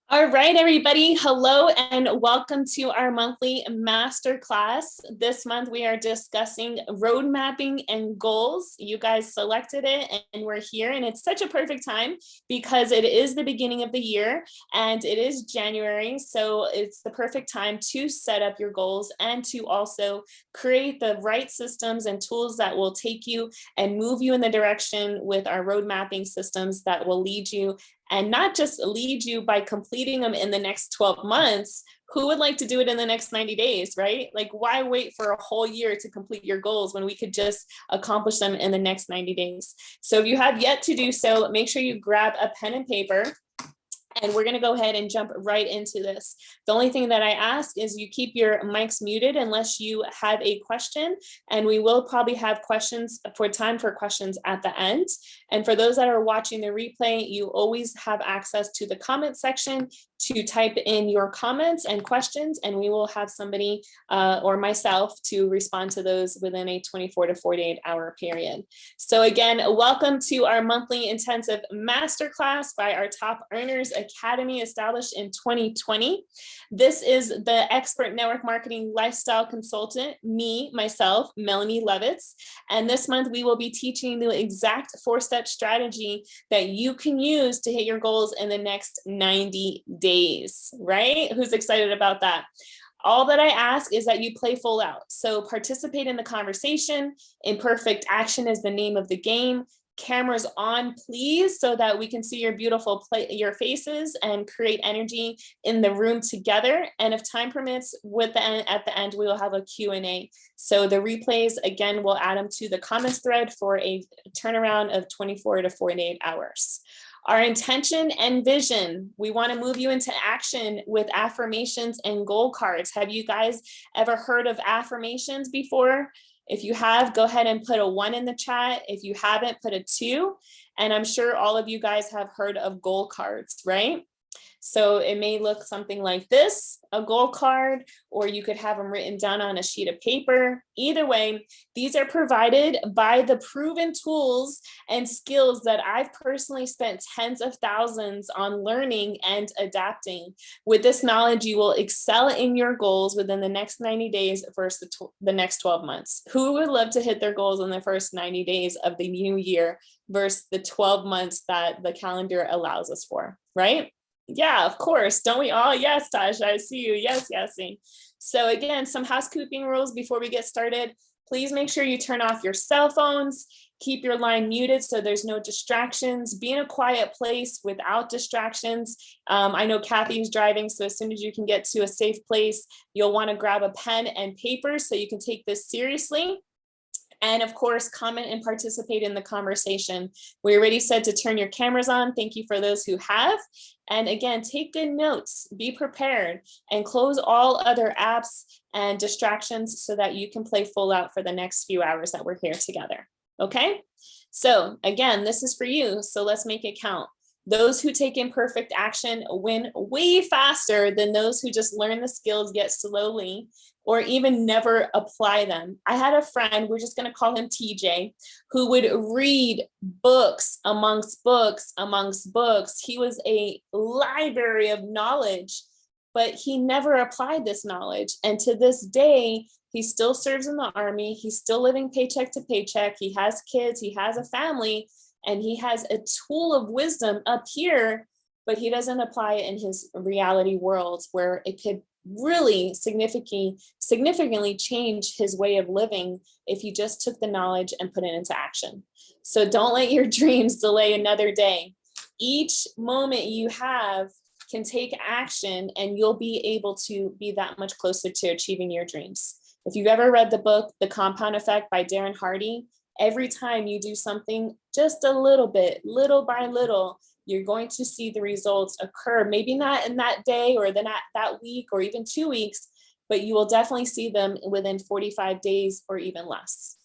All right, everybody. Hello and welcome to our monthly masterclass. This month we are discussing road mapping and goals. You guys selected it and we're here, and it's such a perfect time because it is the beginning of the year and it is January. So it's the perfect time to set up your goals and to also create the right systems and tools that will take you and move you in the direction with our road mapping systems that will lead you, and not just lead you by completing them in the next 12 months. Who would like to do it in the next 90 days, right? Like, why wait for a whole year to complete your goals when we could just accomplish them in the next 90 days? So if you have yet to do so, make sure you grab a pen and paper. And we're going to go ahead and jump right into this. The only thing that I ask is you keep your mics muted unless you have a question. And we will probably have time for questions at the end. And for those that are watching the replay, you always have access to the comment section to type in your comments and questions, and we will have somebody or myself to respond to those within a 24 to 48 hour period. So again, welcome to our monthly intensive masterclass by our Top Earners Academy, established in 2020. This is the expert network marketing lifestyle consultant, myself, Melanie Levitz. And this month we will be teaching the exact 4-step strategy that you can use to hit your goals in the next 90 days, right? Who's excited about that? All that I ask is that you play full out. So participate in the conversation. Imperfect action is the name of the game. Cameras on, please, so that we can see your beautiful your faces and create energy in the room together. And if time permits, at the end, we will have a Q&A. So the replays, again, we'll add them to the comments thread for a turnaround of 24 to 48 hours. Our intention and vision, we want to move you into action with affirmations and goal cards. Have you guys ever heard of affirmations before? If you have, go ahead and put a 1 in the chat. If you haven't, put a 2. And I'm sure all of you guys have heard of goal cards, right? So it may look something like this, a goal card, or you could have them written down on a sheet of paper. Either way, these are provided by the proven tools and skills that I've personally spent tens of thousands on learning and adapting. With this knowledge, you will excel in your goals within the next 90 days versus the next 12 months. Who would love to hit their goals in the first 90 days of the new year versus the 12 months that the calendar allows us for, right? Yeah, of course. Don't we all? Yes, Tasha, I see you. Yes, Yassi. So again, some housekeeping rules before we get started. Please make sure you turn off your cell phones. Keep your line muted so there's no distractions. Be in a quiet place without distractions. I know Kathy's driving, so as soon as you can get to a safe place, you'll want to grab a pen and paper so you can take this seriously. And of course, comment and participate in the conversation. We already said to turn your cameras on. Thank you for those who have. And again, take good notes, be prepared, and close all other apps and distractions so that you can play full out for the next few hours that we're here together. Okay? So again, this is for you. So let's make it count. Those who take imperfect action win way faster than those who just learn the skills yet slowly or even never apply them. I had a friend, we're just going to call him TJ, who would read books amongst books amongst books. He was a library of knowledge, but he never applied this knowledge. And to this day, he still serves in the Army. He's still living paycheck to paycheck. He has kids, he has a family, and he has a tool of wisdom up here, but he doesn't apply it in his reality world where it could really significantly change his way of living if he just took the knowledge and put it into action. So don't let your dreams delay another day. Each moment you have can take action and you'll be able to be that much closer to achieving your dreams. If you've ever read the book, The Compound Effect by Darren Hardy, every time you do something just a little bit, little by little, you're going to see the results occur. Maybe not in that day or that week or even 2 weeks, but you will definitely see them within 45 days or even less.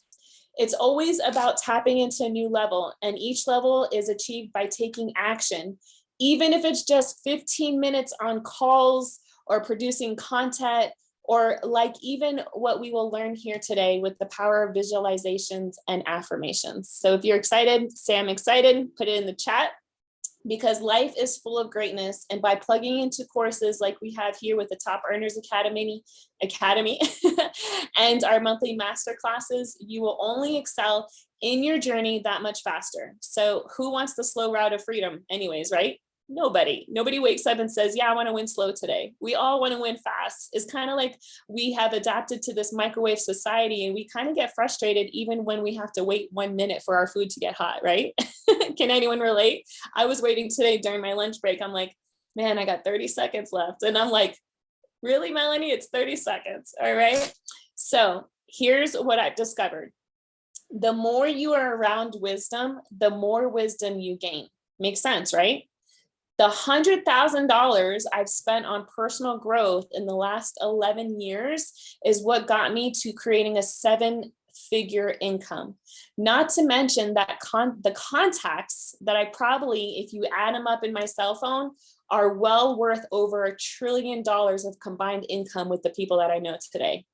It's always about tapping into a new level, and each level is achieved by taking action, even if it's just 15 minutes on calls or producing content, or like even what we will learn here today with the power of visualizations and affirmations. So if you're excited, say I'm excited, put it in the chat. because life is full of greatness. And by plugging into courses like we have here with the Top Earners Academy and our monthly masterclasses, you will only excel in your journey that much faster. So who wants the slow route of freedom anyways, right? Nobody wakes up and says, yeah, I want to win slow today. We all want to win fast. It's kind of like we have adapted to this microwave society, and we kind of get frustrated even when we have to wait 1 minute for our food to get hot, right? Can anyone relate? I was waiting today during my lunch break. I'm like, man, I got 30 seconds left. And I'm like, really, Melanie? It's 30 seconds. All right. So here's what I discovered. The more you are around wisdom, the more wisdom you gain. Makes sense, right? The $100,000 I've spent on personal growth in the last 11 years is what got me to creating a 7-figure income. Not to mention that the contacts that I probably, if you add them up in my cell phone, are well worth over $1 trillion of combined income with the people that I know today.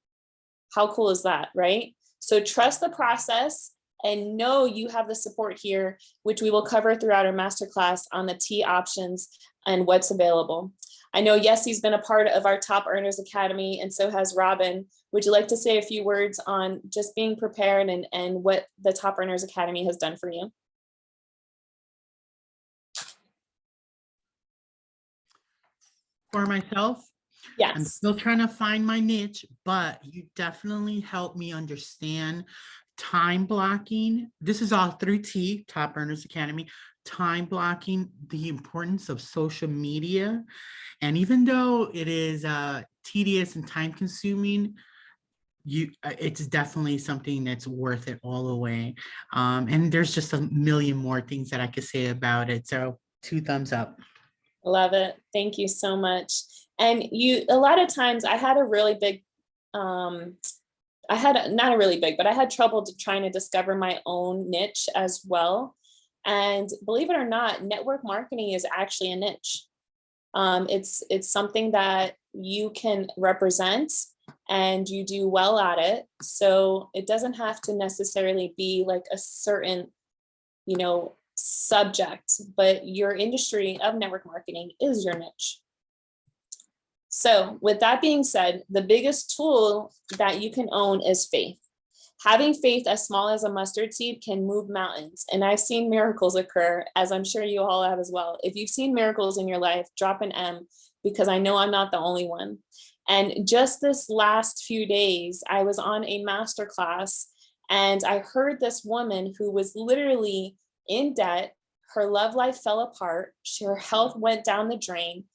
How cool is that, right? So trust the process and know you have the support here, which we will cover throughout our masterclass on the T options and what's available. I know Yessie's been a part of our Top Earners Academy, and so has Robin. Would you like to say a few words on just being prepared and what the Top Earners Academy has done for you? For myself, yes. I'm still trying to find my niche, but you definitely helped me understand time blocking. This is all through T, Top Earners Academy, time blocking, the importance of social media. And even though it is tedious and time consuming, it's definitely something that's worth it all the way. And there's just a million more things that I could say about it. So 2 thumbs up. Love it. Thank you so much. And a lot of times I had a really big, I had trouble trying to discover my own niche as well. And believe it or not, network marketing is actually a niche. It's something that you can represent and you do well at it. So it doesn't have to necessarily be like a certain, subject, but your industry of network marketing is your niche. So with that being said, the biggest tool that you can own is faith. Having faith as small as a mustard seed can move mountains. And I've seen miracles occur, as I'm sure you all have as well. If you've seen miracles in your life, drop an M, because I know I'm not the only one. And just this last few days, I was on a masterclass and I heard this woman who was literally in debt. Her love life fell apart. Her health went down the drain.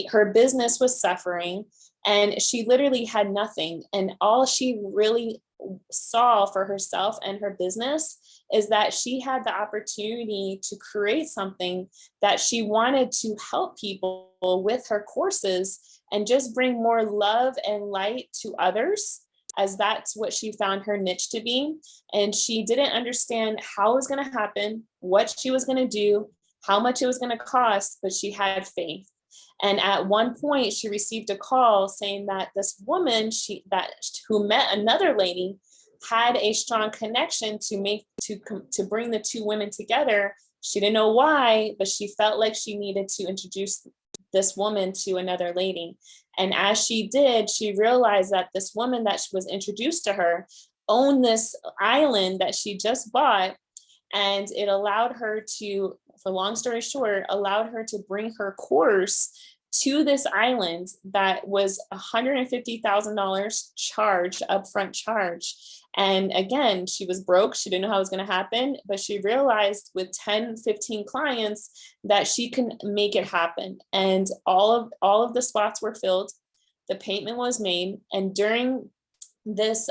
Her business was suffering, and she literally had nothing. And all she really saw for herself and her business is that she had the opportunity to create something that she wanted to help people with her courses and just bring more love and light to others, as that's what she found her niche to be. And she didn't understand how it was going to happen, what she was going to do, how much it was going to cost, but she had faith. And at one point, she received a call saying that this woman who met another lady had a strong connection to bring the 2 women together. She didn't know why, but she felt like she needed to introduce this woman to another lady. And as she did, she realized that this woman that was introduced to her owned this island that she just bought. And it allowed her to, for long story short, allowed her to bring her course to this island that was $150,000 upfront charge. And again, she was broke. She didn't know how it was going to happen, but she realized with 10, 15 clients that she can make it happen. And all of the spots were filled. The payment was made. And during this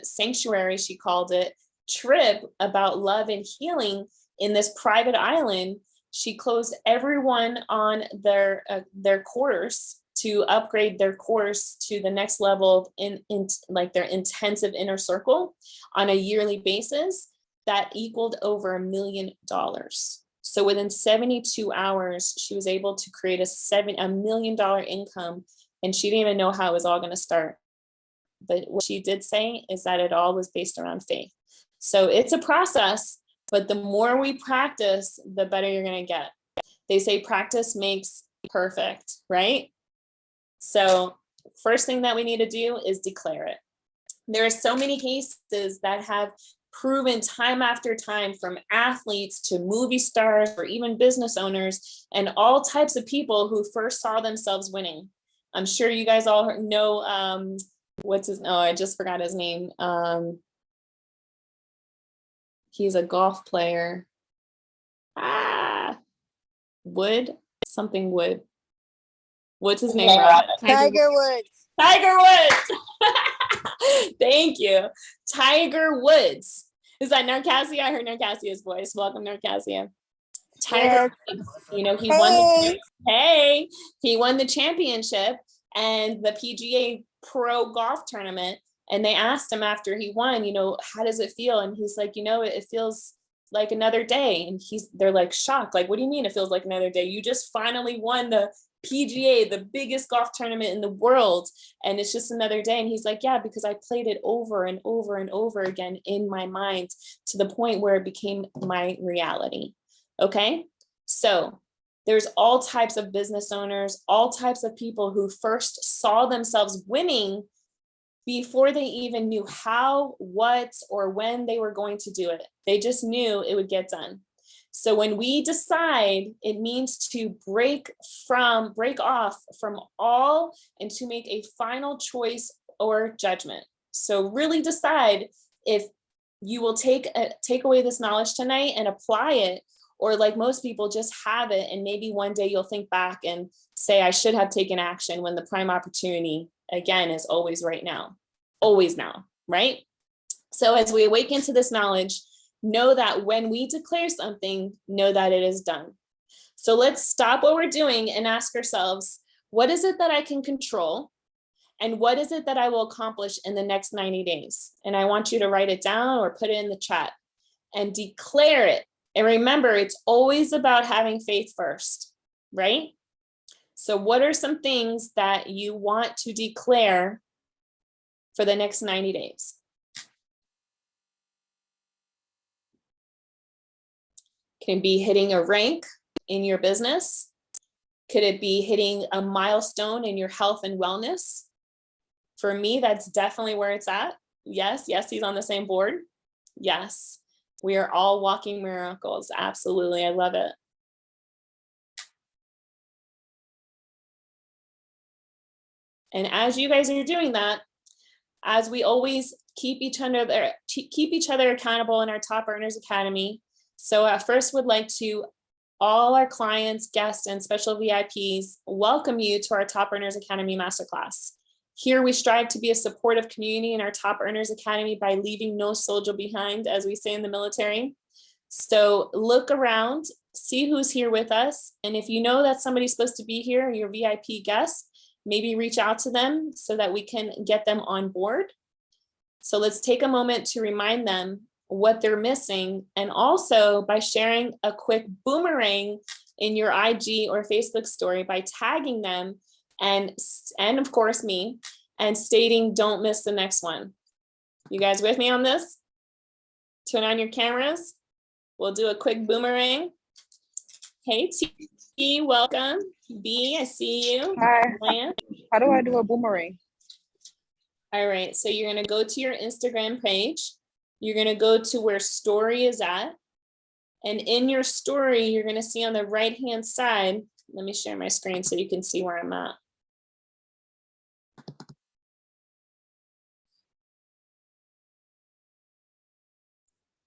sanctuary, she called it, trip about love and healing in this private island, she closed everyone on their course to upgrade their course to the next level in like their intensive inner circle on a yearly basis that equaled over $1 million. So within 72 hours, she was able to create a $1 million income, and she didn't even know how it was all going to start. But what she did say is that it all was based around faith. So it's a process, but the more we practice, the better you're going to get. They say practice makes perfect, right? So first thing that we need to do is declare it. There are so many cases that have proven time after time, from athletes to movie stars or even business owners and all types of people who first saw themselves winning. I'm sure you guys all know, I just forgot his name. He's a golf player. Wood. What's his name? Tiger Woods. Tiger Woods. Thank you. Tiger Woods. Is that Narcassia? I heard Narcassia's voice. Welcome, Narcassia. Tiger Woods, he won the championship and the PGA Pro Golf Tournament. And they asked him after he won, how does it feel? And he's like, it feels like another day. And they're like shocked. Like, what do you mean it feels like another day? You just finally won the PGA, the biggest golf tournament in the world, and it's just another day. And he's like, yeah, because I played it over and over and over again in my mind to the point where it became my reality. Okay, so there's all types of business owners, all types of people who first saw themselves winning before they even knew how, what, or when they were going to do it. They just knew it would get done. So when we decide, it means to break off from all and to make a final choice or judgment. So really decide if you will take away this knowledge tonight and apply it, or like most people, just have it. And maybe one day you'll think back and say, I should have taken action, when the prime opportunity, again, is always right now, always now, right? So as we awaken to this knowledge, know that when we declare something, know that it is done. So let's stop what we're doing and ask ourselves, what is it that I can control? And what is it that I will accomplish in the next 90 days? And I want you to write it down or put it in the chat and declare it. And remember, it's always about having faith first, right? So what are some things that you want to declare for the next 90 days? Can it be hitting a rank in your business? Could it be hitting a milestone in your health and wellness? For me, that's definitely where it's at. Yes, he's on the same board. Yes, we are all walking miracles. Absolutely, I love it. And as you guys are doing that, as we always keep each other accountable in our Top Earners Academy. So I first would like to all our clients, guests, and special VIPs welcome you to our Top Earners Academy Masterclass. Here we strive to be a supportive community in our Top Earners Academy by leaving no soldier behind, as we say in the military. So look around, see who's here with us. And if you know that somebody's supposed to be here, your VIP guest, maybe reach out to them so that we can get them on board. So let's take a moment to remind them what they're missing, and also by sharing a quick boomerang in your IG or Facebook story by tagging them and of course me, and stating don't miss the next one. You guys with me on this? Turn on your cameras. We'll do a quick boomerang. Hey T, welcome. B, I see you. Hi. Lance. How do I do a boomerang? All right, so you're gonna go to your Instagram page. You're gonna go to where story is at. And in your story, you're gonna see on the right-hand side, let me share my screen so you can see where I'm at.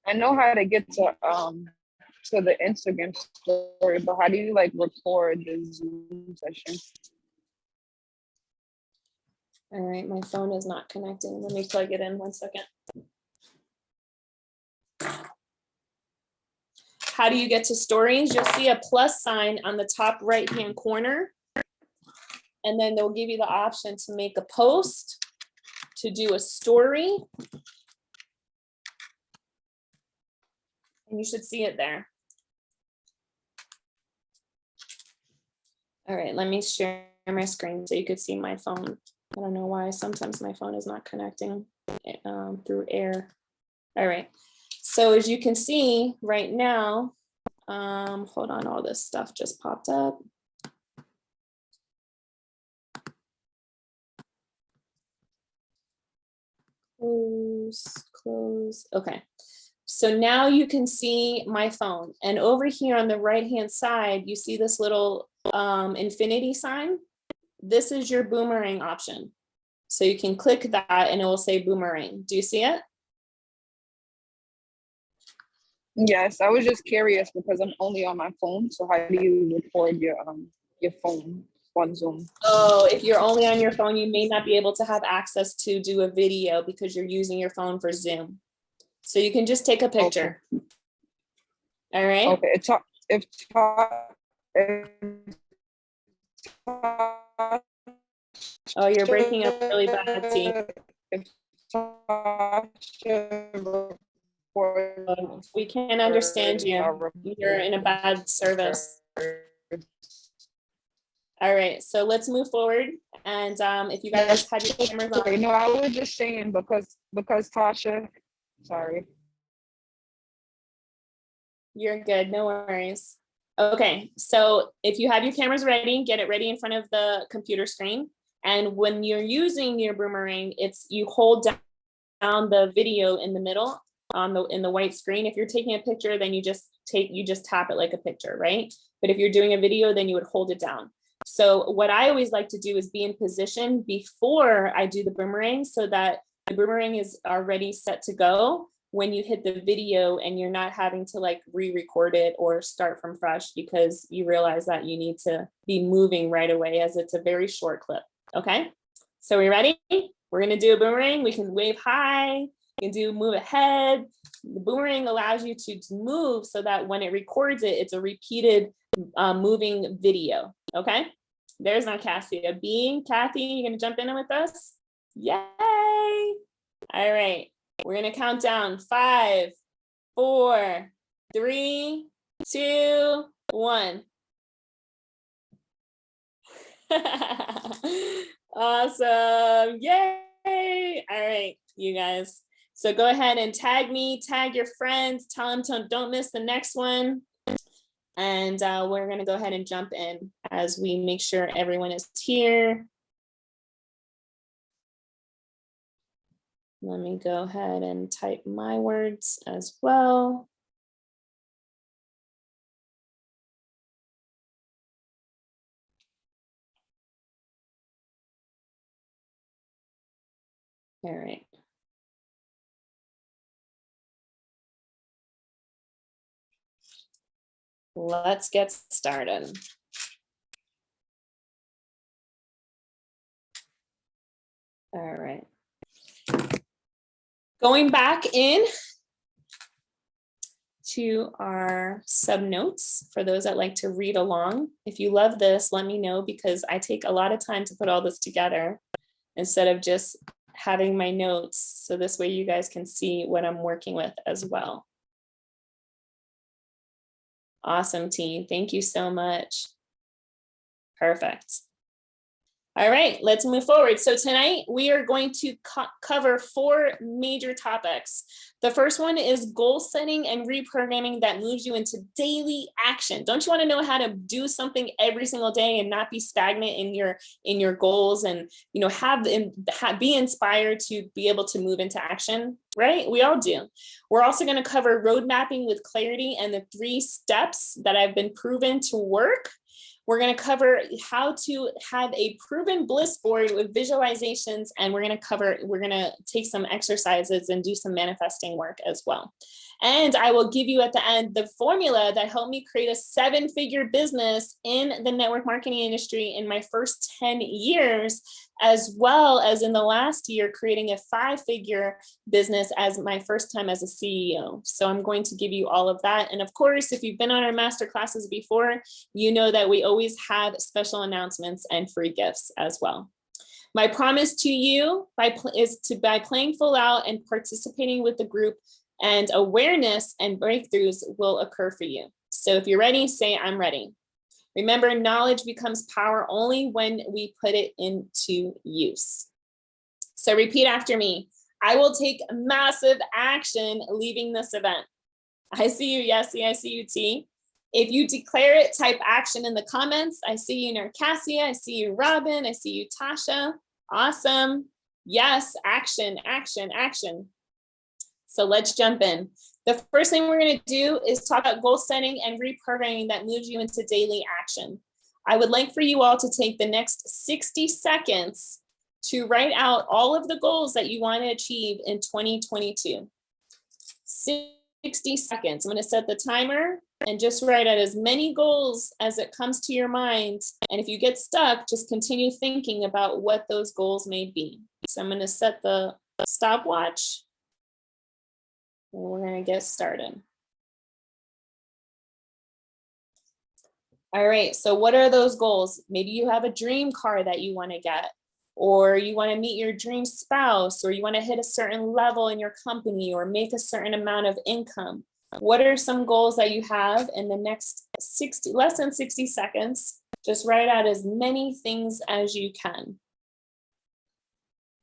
I know how to get to the Instagram story, but how do you like record the Zoom session? All right, my phone is not connecting. Let me plug it in 1 second. How do you get to stories? You'll see a plus sign on the top right-hand corner. And then they'll give you the option to make a post, to do a story. And you should see it there. All right, let me share my screen so you could see my phone. I don't know why sometimes my phone is not connecting through air. All right, so as you can see right now, Hold on, all this stuff just popped up. Close. Okay. So now you can see my phone, and over here on the right-hand side, you see this little infinity sign. This is your boomerang option. So you can click that and it will say boomerang. Do you see it? Yes, I was just curious because I'm only on my phone. So how do you record your phone on Zoom? Oh, if you're only on your phone, you may not be able to have access to do a video because you're using your phone for Zoom. So you can just take a picture. Okay. All right. Okay. Oh, you're breaking up really bad, T. We can't understand you. You're in a bad service. All right, so let's move forward. And if you guys had your cameras on. No, I was just saying because Tasha, sorry. You're good, no worries. Okay, so if you have your cameras ready, get it ready in front of the computer screen. And when you're using your boomerang, you hold down the video in the middle in the white screen. If you're taking a picture, then you just tap it like a picture, right? But if you're doing a video, then you would hold it down. So what I always like to do is be in position before I do the boomerang so that the boomerang is already set to go when you hit the video and you're not having to like re-record it or start from fresh because you realize that you need to be moving right away as it's a very short clip. Okay, so we ready? We're gonna do a boomerang. We can wave high, you can do move ahead. The boomerang allows you to move so that when it records it, it's a repeated moving video. Okay, there's my Cassia. Kathy, you gonna jump in with us? Yay! All right, we're gonna count down 5, 4, 3, 2, 1. Awesome. Yay. All right, you guys. So go ahead and tag me, tag your friends, tell them to don't miss the next one. And we're going to go ahead and jump in as we make sure everyone is here. Let me go ahead and type my words as well. All right. Let's get started. All right. Going back in to our sub notes for those that like to read along. If you love this, let me know because I take a lot of time to put all this together instead of just having my notes. So this way you guys can see what I'm working with as well. Awesome, team. Thank you so much. Perfect. All right, let's move forward. So tonight we are going to cover 4 major topics. The first one is goal setting and reprogramming that moves you into daily action. Don't you want to know how to do something every single day and not be stagnant in your goals and be inspired to be able to move into action, right? We all do. We're also going to cover road mapping with clarity and the 3 steps that have been proven to work. We're going to cover how to have a proven bliss board with visualizations, and we're going to take some exercises and do some manifesting work as well. And I will give you at the end the formula that helped me create a 7-figure business in the network marketing industry in my first 10 years, as well as in the last year, creating a 5-figure business as my first time as a CEO. So I'm going to give you all of that. And of course, if you've been on our masterclasses before, you know that we always have special announcements and free gifts as well. My promise to you is by playing full out and participating with the group, and awareness and breakthroughs will occur for you. So if you're ready, say I'm ready. Remember, knowledge becomes power only when we put it into use. So repeat after me. I will take massive action leaving this event. I see you, Yessie. I see you, T. If you declare it, type action in the comments. I see you, Narcassia. I see you, Robin. I see you, Tasha. Awesome. Yes, action, action, action. So let's jump in. The first thing we're going to do is talk about goal setting and reprogramming that moves you into daily action. I would like for you all to take the next 60 seconds to write out all of the goals that you want to achieve in 2022. 60 seconds. I'm going to set the timer and just write out as many goals as it comes to your mind. And if you get stuck, just continue thinking about what those goals may be. So I'm going to set the stopwatch. And we're going to get started. All right, so what are those goals? Maybe you have a dream car that you want to get, or you want to meet your dream spouse, or you want to hit a certain level in your company or make a certain amount of income. What are some goals that you have in the next less than 60 seconds? Just write out as many things as you can.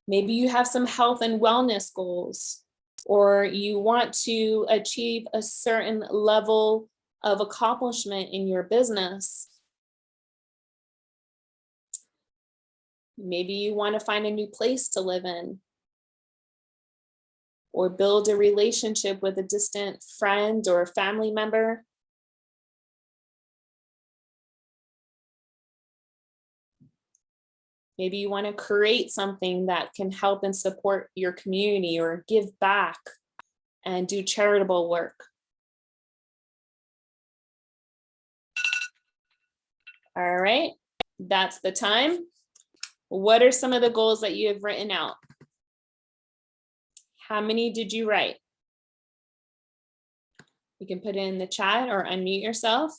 Maybe you have some health and wellness goals, or you want to achieve a certain level of accomplishment in your business. Maybe you want to find a new place to live in, or build a relationship with a distant friend or family member. Maybe you want to create something that can help and support your community, or give back and do charitable work. All right, that's the time. What are some of the goals that you have written out? How many did you write? You can put it in the chat or unmute yourself.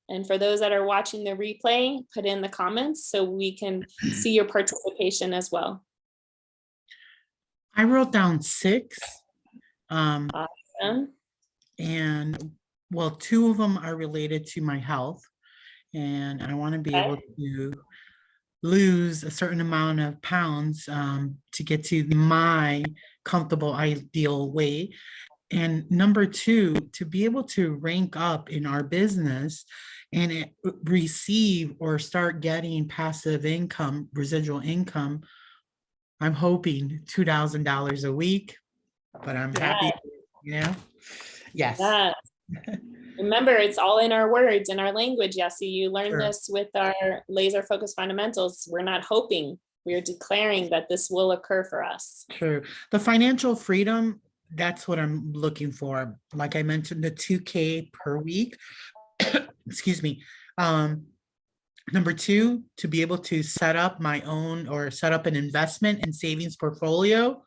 And for those that are watching the replay, put in the comments so we can see your participation as well. I wrote down 6. Awesome. And well, 2 of them are related to my health. And I want to be able to lose a certain amount of pounds to get to my comfortable, ideal weight. And number 2, to be able to rank up in our business and receive or start getting passive income, residual income. I'm hoping $2,000 a week, but I'm happy, Yes. Yes. Remember, it's all in our words, in our language, Yessie. You learned this with our laser focused fundamentals. We're not hoping, we are declaring that this will occur for us. True. The financial freedom, that's what I'm looking for. Like I mentioned, the 2K per week. Excuse me. Number 2, to be able to set up my own or set up an investment and savings portfolio.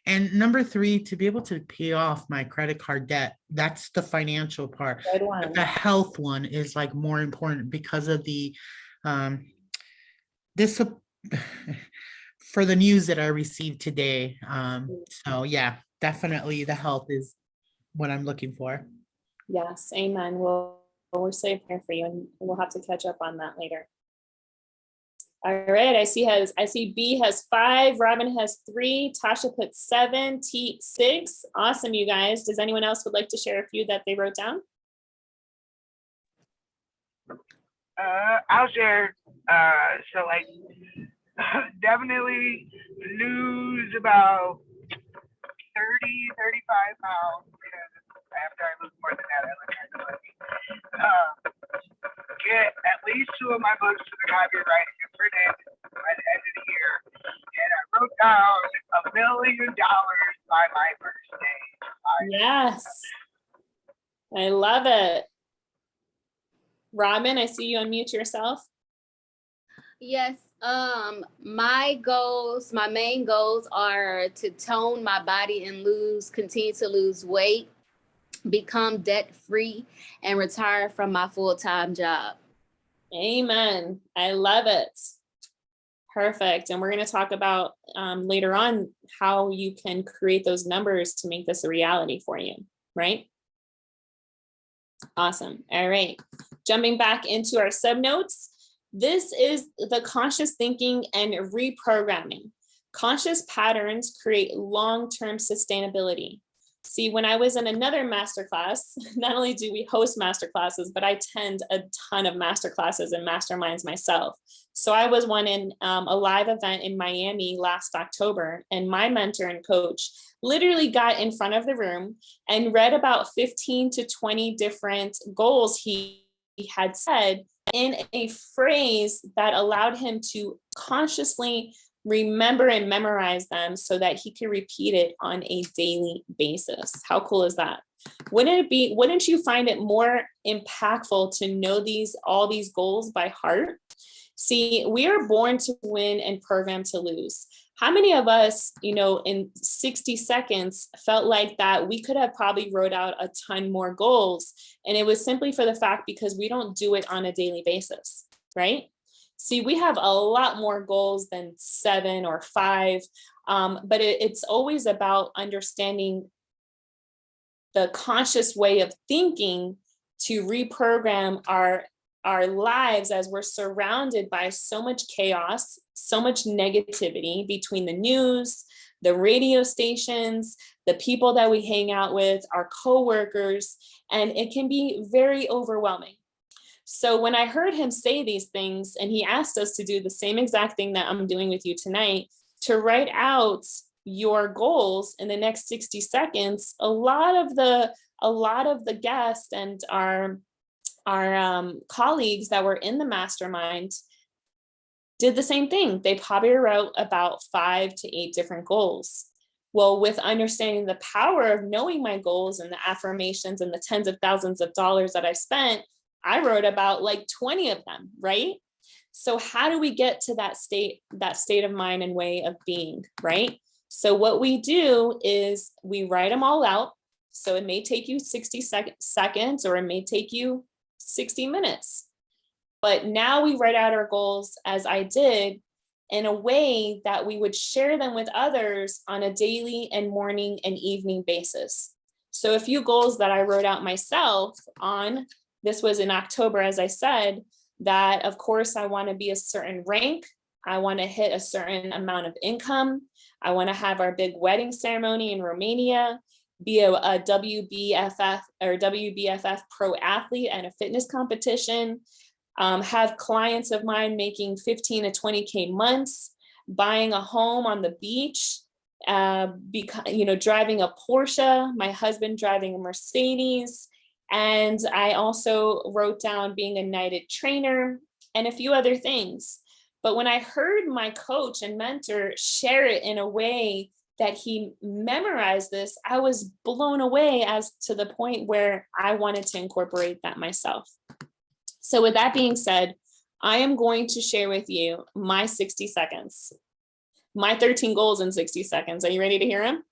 And number 3, to be able to pay off my credit card debt. That's the financial part. But the health one is like more important because of the this for the news that I received today. So yeah, definitely the health is what I'm looking for. Yes, amen. We're safe here for you, and we'll have to catch up on that later. All right, I see B has 5, Robin has 3, Tasha put 7, T 6. Awesome, you guys. Does anyone else would like to share a few that they wrote down? I'll share. So like definitely lose about 30, 35 pounds, because after I lose more than that, I look kind of lucky. Get at least 2 of my books to the copyright and printed by the end of the year. And I wrote down $1 million by my birthday. Yes. I love it. Robin, I see you unmute yourself. Yes. My main goals are to tone my body and continue to lose weight, become debt free, and retire from my full-time job. Amen. I love it. Perfect. And we're going to talk about later on how you can create those numbers to make this a reality for you, right? Awesome. All right. Jumping back into our subnotes. This is the conscious thinking and reprogramming. Conscious patterns create long-term sustainability. See, when I was in another masterclass, not only do we host masterclasses, but I attend a ton of masterclasses and masterminds myself. So I was one in a live event in Miami last October, and my mentor and coach literally got in front of the room and read about 15 to 20 different goals he had said in a phrase that allowed him to consciously remember and memorize them so that he could repeat it on a daily basis. How cool is that? Wouldn't you find it more impactful to know all these goals by heart? See, we are born to win and programmed to lose. How many of us, in 60 seconds felt like that we could have probably wrote out a ton more goals? And it was simply for the fact because we don't do it on a daily basis, right? See, we have a lot more goals than 7 or 5, but it's always about understanding the conscious way of thinking to reprogram our lives as we're surrounded by so much chaos, so much negativity between the news, the radio stations, the people that we hang out with, our coworkers, and it can be very overwhelming. So when I heard him say these things, and he asked us to do the same exact thing that I'm doing with you tonight, to write out your goals in the next 60 seconds, a lot of the guests and our colleagues that were in the mastermind did the same thing. They probably wrote about 5 to 8 different goals. Well, with understanding the power of knowing my goals and the affirmations and the tens of thousands of dollars that I spent, I wrote about like 20 of them, right? So how do we get to that state of mind and way of being, right? So what we do is we write them all out. So it may take you 60 seconds or it may take you 60 minutes. But now we write out our goals, as I did, in a way that we would share them with others on a daily and morning and evening basis. So a few goals that I wrote out myself on, this was in October, as I said, that of course I want to be a certain rank. I want to hit a certain amount of income. I want to have our big wedding ceremony in Romania, be a WBFF or WBFF pro athlete at a fitness competition, have clients of mine making 15 to 20K months, buying a home on the beach, driving a Porsche, my husband driving a Mercedes. And I also wrote down being a knighted trainer and a few other things. But when I heard my coach and mentor share it in a way that he memorized this, I was blown away as to the point where I wanted to incorporate that myself. So with that being said, I am going to share with you my 60 seconds, my 13 goals in 60 seconds. Are you ready to hear them?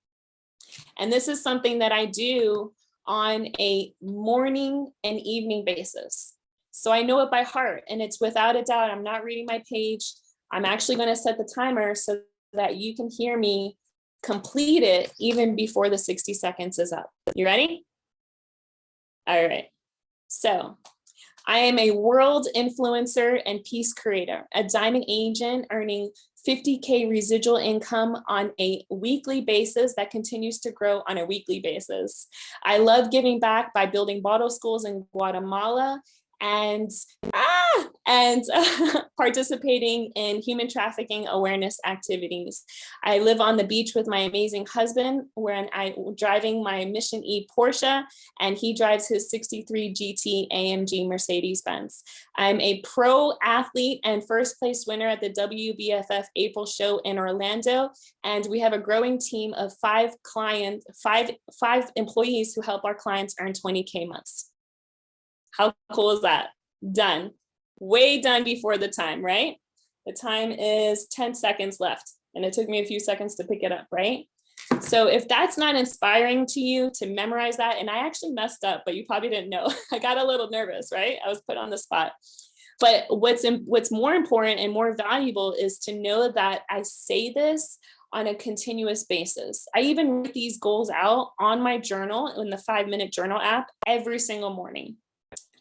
And this is something that I do on a morning and evening basis. So I know it by heart, and it's without a doubt. I'm not reading my page. I'm actually going to set the timer so that you can hear me complete it even before the 60 seconds is up. You ready? All right. So I am a world influencer and peace creator, a diamond agent earning 50K residual income on a weekly basis that continues to grow on a weekly basis. I love giving back by building bottle schools in Guatemala and participating in human trafficking awareness activities. I live on the beach with my amazing husband, where I'm driving my Mission E Porsche, and he drives his 63 GT AMG Mercedes-Benz. I'm a pro athlete and first place winner at the WBFF April show in Orlando, and we have a growing team of 5 employees who help our clients earn 20K months. How cool is that? Done. Way done before the time, right? The time is 10 seconds left, and it took me a few seconds to pick it up, right? So if that's not inspiring to you to memorize that, and I actually messed up, but you probably didn't know. I got a little nervous, right? I was put on the spot. But what's more important and more valuable is to know that I say this on a continuous basis. I even write these goals out on my journal in the 5-minute journal app every single morning.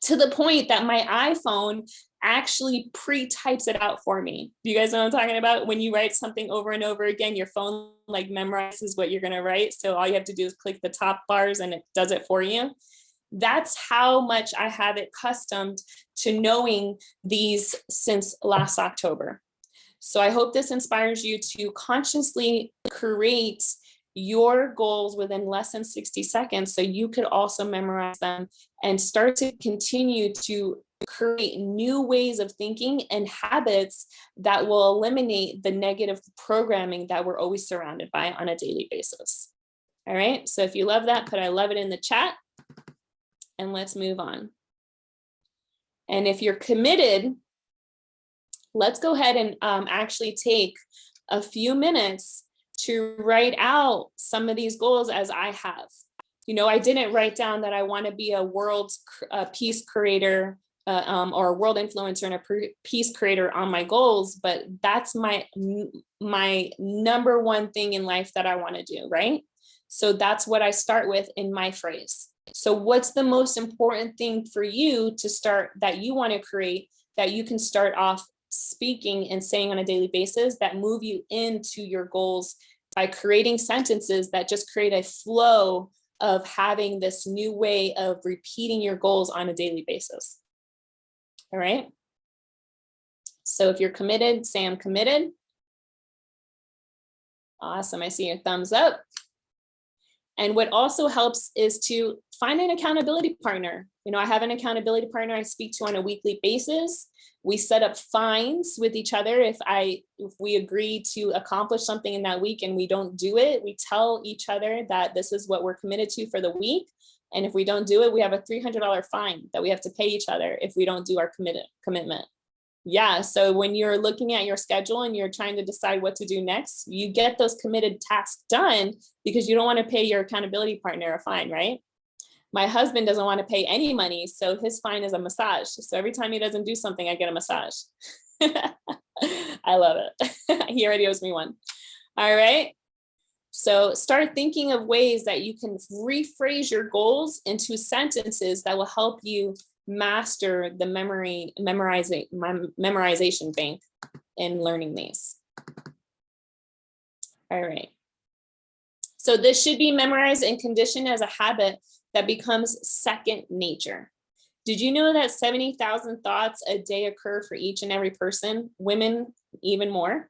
to the point that my iPhone actually pre-types it out for me. Do you guys know what I'm talking about? When you write something over and over again, your phone like memorizes what you're going to write. So all you have to do is click the top bars and it does it for you. That's how much I have it accustomed to knowing these since last October. So I hope this inspires you to consciously create your goals within less than 60 seconds so you could also memorize them and start to continue to create new ways of thinking and habits that will eliminate the negative programming that we're always surrounded by on a daily basis. All right, so if you love that, put I love it in the chat and let's move on. And if you're committed, let's go ahead and actually take a few minutes to write out some of these goals as I have. You know, I didn't write down that I want to be a world peace creator or a world influencer and a peace creator on my goals, but that's my number one thing in life that I want to do, right? So that's what I start with in my phrase. So what's the most important thing for you to start that you want to create that you can start off speaking and saying on a daily basis that move you into your goals by creating sentences that just create a flow of having this new way of repeating your goals on a daily basis. All right. So if you're committed, say I'm committed. Awesome. I see your thumbs up. And what also helps is to find an accountability partner. You know, I have an accountability partner I speak to on a weekly basis. We set up fines with each other. If we agree to accomplish something in that week and we don't do it, we tell each other that this is what we're committed to for the week. And if we don't do it, we have a $300 fine that we have to pay each other if we don't do our commitment. Yeah, so when you're looking at your schedule and you're trying to decide what to do next, you get those committed tasks done because you don't want to pay your accountability partner a fine, right? My husband doesn't want to pay any money, so his fine is a massage. So every time he doesn't do something, I get a massage. I love it. He already owes me one. All right. So start thinking of ways that you can rephrase your goals into sentences that will help you master the memorization bank in learning these. All right. So this should be memorized and conditioned as a habit that becomes second nature. Did you know that 70,000 thoughts a day occur for each and every person, women even more?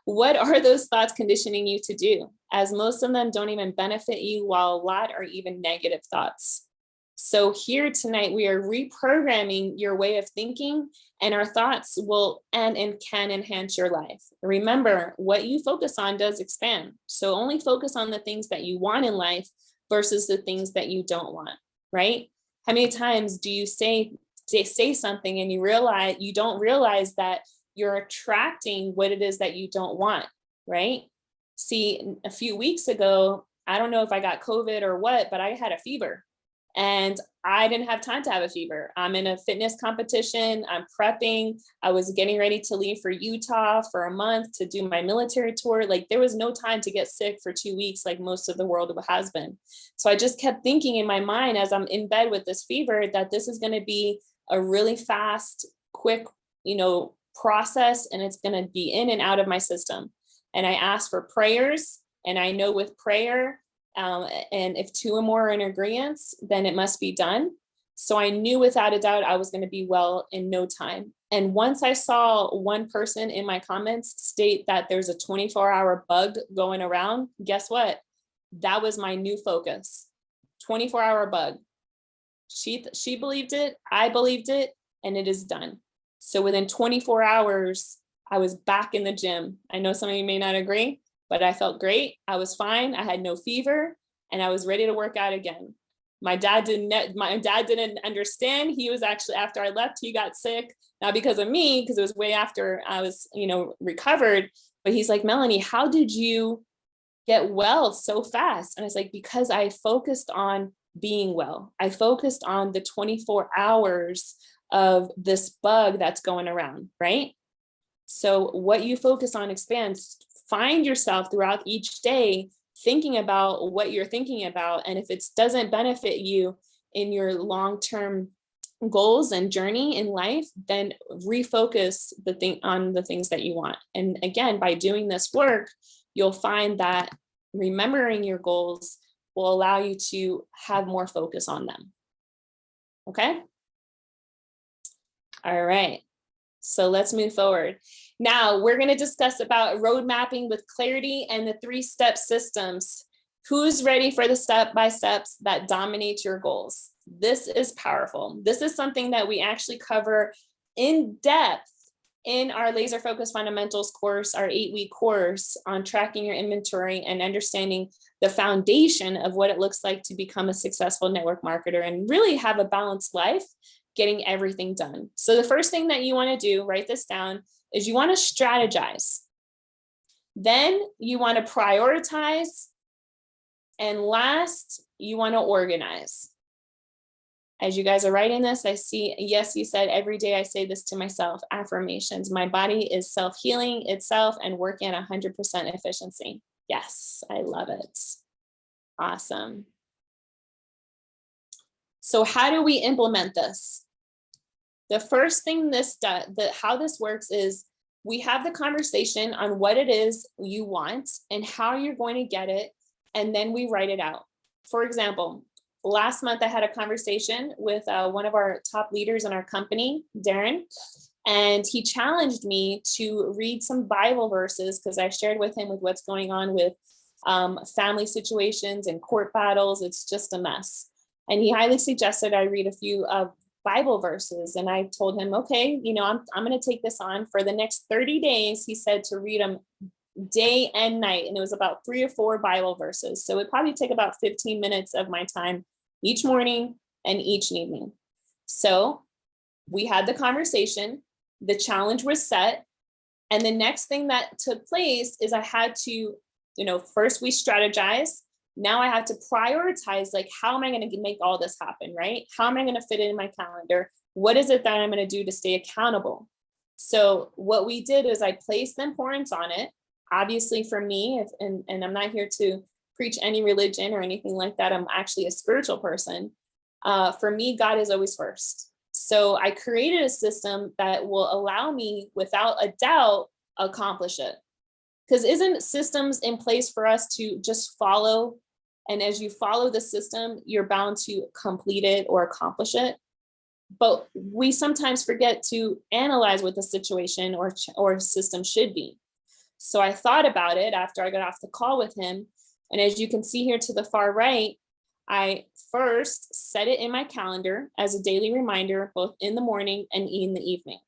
What are those thoughts conditioning you to do? As most of them don't even benefit you, while a lot are even negative thoughts. So here tonight, we are reprogramming your way of thinking, and our thoughts will and can enhance your life. Remember, what you focus on does expand. So only focus on the things that you want in life versus the things that you don't want, right? How many times do you say something and you don't realize that you're attracting what it is that you don't want, right? See, a few weeks ago, I don't know if I got COVID or what, but I had a fever. And I didn't have time to have a fever. I'm in a fitness competition. I'm prepping. I was getting ready to leave for Utah for a month to do my military tour. Like there was no time to get sick for 2 weeks like most of the world has been. So I just kept thinking in my mind as I'm in bed with this fever that this is going to be a really fast, quick, process, and it's going to be in and out of my system. And I asked for prayers, and I know with prayer, and if two or more are in agreement, then it must be done. So I knew without a doubt I was going to be well in no time. And once I saw one person in my comments state that there's a 24-hour bug going around, guess what? That was my new focus. 24-hour bug. She believed it, I believed it, and it is done. So within 24 hours, I was back in the gym. I know some of you may not agree, but I felt great. I was fine. I had no fever, and I was ready to work out again. My dad didn't understand. He was actually, after I left, he got sick, not because of me, because it was way after I was, recovered. But he's like, Melanie, how did you get well so fast? And I was like, because I focused on being well. I focused on the 24 hours of this bug that's going around, right? So what you focus on expands. Find yourself throughout each day thinking about what you're thinking about. And if it doesn't benefit you in your long-term goals and journey in life, then refocus on the things that you want. And again, by doing this work, you'll find that remembering your goals will allow you to have more focus on them. Okay. All right. So let's move forward. Now we're going to discuss about road mapping with clarity and the 3-step systems. Who's ready for the step-by-steps that dominate your goals? This is powerful. This is something that we actually cover in depth in our Laser Focus Fundamentals course, our 8-week course on tracking your inventory and understanding the foundation of what it looks like to become a successful network marketer and really have a balanced life, getting everything done. So the first thing that you want to do, write this down, is you want to strategize. Then you want to prioritize. And last, you want to organize. As you guys are writing this, I see, yes, you said every day I say this to myself, affirmations. My body is self-healing itself and working at 100% efficiency. Yes, I love it. Awesome. So how do we implement this? The first thing how this works is we have the conversation on what it is you want and how you're going to get it, and then we write it out. For example, last month I had a conversation with one of our top leaders in our company, Darren, and he challenged me to read some Bible verses because I shared with him with what's going on with family situations and court battles. It's just a mess. And he highly suggested I read a few Bible verses. And I told him, okay, I'm going to take this on for the next 30 days. He said to read them day and night. And it was about 3 or 4 Bible verses. So it'd probably take about 15 minutes of my time each morning and each evening. So we had the conversation, the challenge was set. And the next thing that took place is I had to, first we strategize. Now I have to prioritize, like, how am I going to make all this happen, right? How am I going to fit it in my calendar? What is it that I'm going to do to stay accountable? So what we did is I placed the importance on it. Obviously for me, and I'm not here to preach any religion or anything like that. I'm actually a spiritual person. For me, God is always first. So I created a system that will allow me, without a doubt, accomplish it. Because isn't systems in place for us to just follow? And as you follow the system, you're bound to complete it or accomplish it. But we sometimes forget to analyze what the situation or system should be. So I thought about it after I got off the call with him. And as you can see here to the far right, I first set it in my calendar as a daily reminder, both in the morning and in the evening.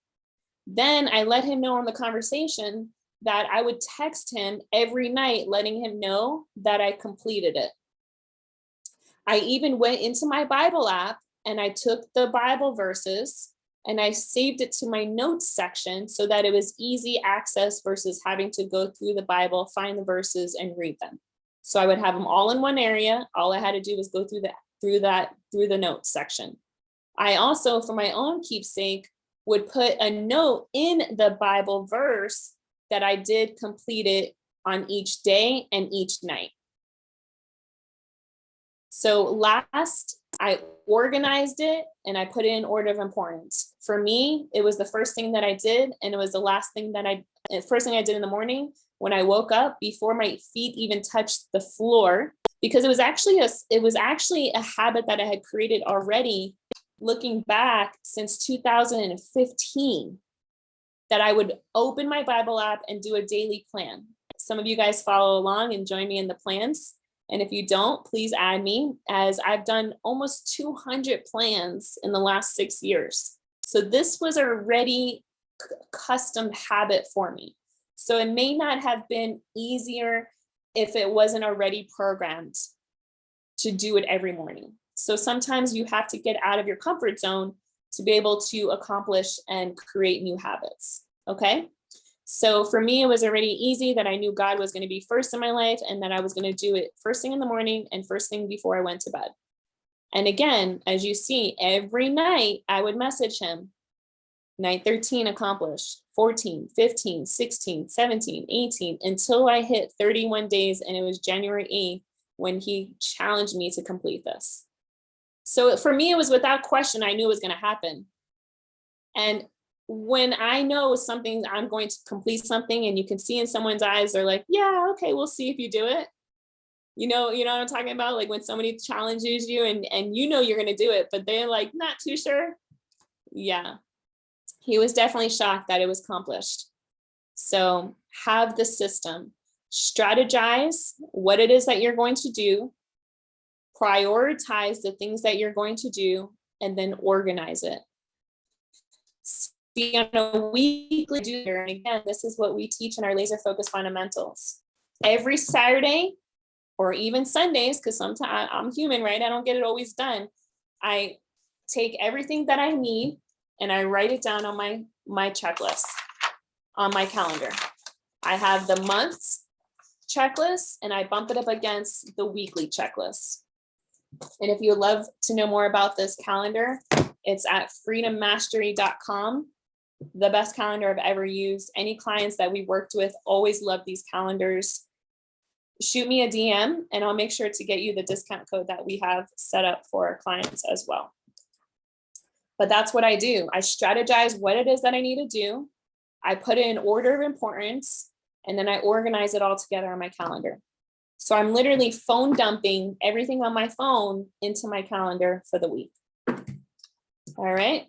Then I let him know on the conversation that I would text him every night, letting him know that I completed it. I even went into my Bible app and I took the Bible verses and I saved it to my notes section so that it was easy access versus having to go through the Bible, find the verses and read them. So I would have them all in one area. All I had to do was go through the notes section. I also, for my own keepsake, would put a note in the Bible verse that I did complete it on each day and each night. So last, I organized it and I put it in order of importance. For me, it was the first thing that I did, and it was the first thing I did in the morning when I woke up before my feet even touched the floor, because it was actually a habit that I had created already, looking back since 2015, that I would open my Bible app and do a daily plan. Some of you guys follow along and join me in the plans. And if you don't, please add me, as I've done almost 200 plans in the last 6 years. So this was already custom habit for me. So it may not have been easier if it wasn't already programmed to do it every morning. So sometimes you have to get out of your comfort zone to be able to accomplish and create new habits. Okay. So for me, it was already easy that I knew God was going to be first in my life and that I was going to do it first thing in the morning and first thing before I went to bed. And again, as you see, every night I would message him, night 13 accomplished, 14, 15, 16, 17, 18, until I hit 31 days. And it was January 8th when he challenged me to complete this. So for me, it was without question, I knew it was going to happen. And when I know something, I'm going to complete something, and you can see in someone's eyes, they're like, yeah, okay, we'll see if you do it. You know what I'm talking about? Like when somebody challenges you and you know you're going to do it, but they're like, not too sure. Yeah. He was definitely shocked that it was accomplished. So have the system, strategize what it is that you're going to do, prioritize the things that you're going to do, and then organize it. See on a weekly do, and again, this is what we teach in our laser focus fundamentals. Every Saturday, or even Sundays, because sometimes I'm human, right? I don't get it always done. I take everything that I need and I write it down on my checklist on my calendar. I have the month's checklist and I bump it up against the weekly checklist. And if you would love to know more about this calendar, it's at freedommastery.com. The best calendar I've ever used. Any clients that we worked with always love these calendars. Shoot me a DM and I'll make sure to get you the discount code that we have set up for our clients as well. But that's what I do. I strategize what it is that I need to do. I put it in order of importance, and then I organize it all together on my calendar. So I'm literally phone dumping everything on my phone into my calendar for the week. All right.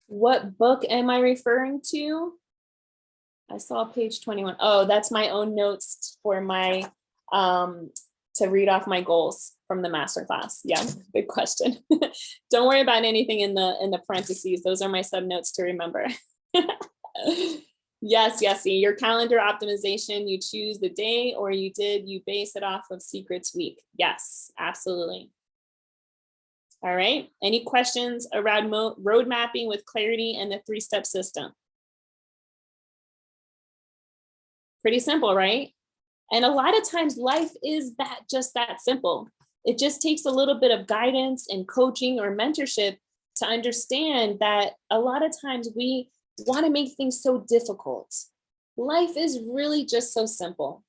What book am I referring to? I saw page 21. Oh, that's my own notes for my, to read off my goals from the masterclass. Yeah, good question. Don't worry about anything in the parentheses. Those are my sub notes to remember. Yes, see, your calendar optimization, you choose the day or you base it off of Secrets Week. Yes, absolutely. All right. Any questions around road mapping with clarity and the 3-step system? Pretty simple, right? And a lot of times life is just that simple. It just takes a little bit of guidance and coaching or mentorship to understand that a lot of times we want to make things so difficult. Life is really just so simple.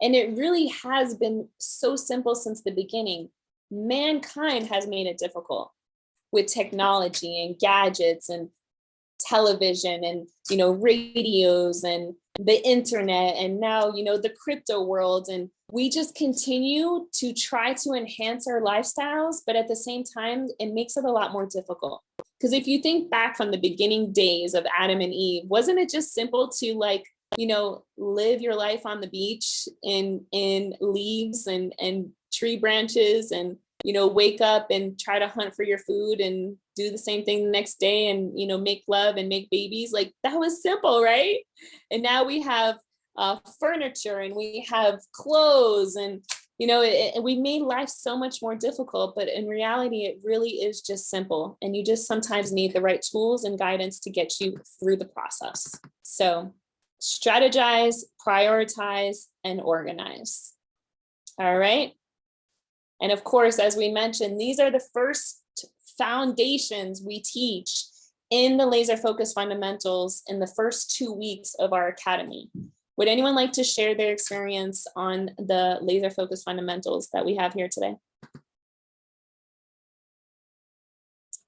And it really has been so simple since the beginning. Mankind has made it difficult with technology and gadgets and television and, radios and the internet and now, the crypto world. And we just continue to try to enhance our lifestyles, but at the same time, it makes it a lot more difficult. Because if you think back from the beginning days of Adam and Eve, wasn't it just simple to live your life on the beach in leaves and tree branches and, wake up and try to hunt for your food and do the same thing the next day and, make love and make babies? Like, that was simple, right? And now we have furniture and we have clothes and, we made life so much more difficult, but in reality, it really is just simple. And you just sometimes need the right tools and guidance to get you through the process. So strategize, prioritize, and organize. All right. And of course, as we mentioned, these are the first foundations we teach in the laser focus fundamentals in the first 2 weeks of our academy. Would anyone like to share their experience on the laser focus fundamentals that we have here today?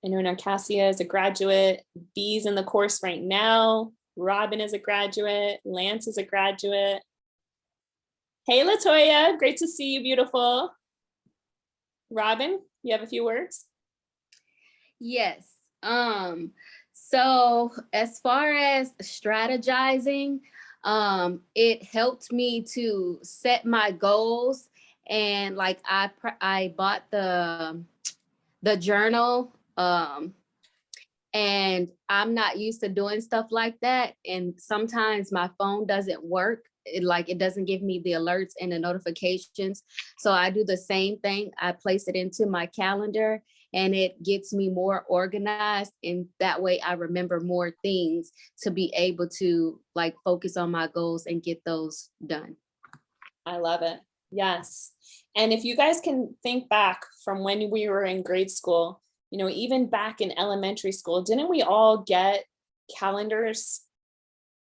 I know Narcassia is a graduate, B's in the course right now, Robin is a graduate, Lance is a graduate. Hey, Latoya, great to see you, beautiful. Robin, you have a few words? Yes. So as far as strategizing, it helped me to set my goals, and I bought the journal, and I'm not used to doing stuff like that, and sometimes my phone doesn't work. It doesn't give me the alerts and the notifications. So I do the same thing. I place it into my calendar and it gets me more organized. And that way I remember more things to be able to focus on my goals and get those done. I love it. Yes. And if you guys can think back from when we were in grade school, even back in elementary school, didn't we all get calendars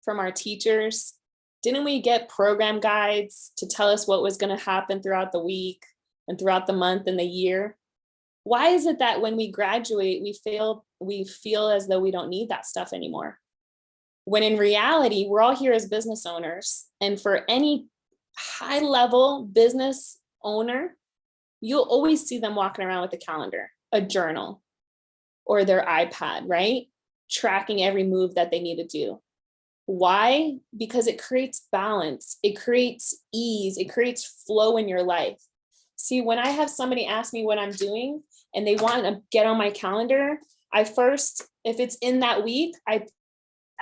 from our teachers Didn't we get program guides to tell us what was going to happen throughout the week and throughout the month and the year? Why is it that when we graduate, we feel as though we don't need that stuff anymore? When in reality, we're all here as business owners. And for any high level business owner, you'll always see them walking around with a calendar, a journal, or their iPad, right? Tracking every move that they need to do. Why? Because it creates balance, it creates ease, it creates flow in your life. See, when I have somebody ask me what I'm doing and they want to get on my calendar, I first, if it's in that week, I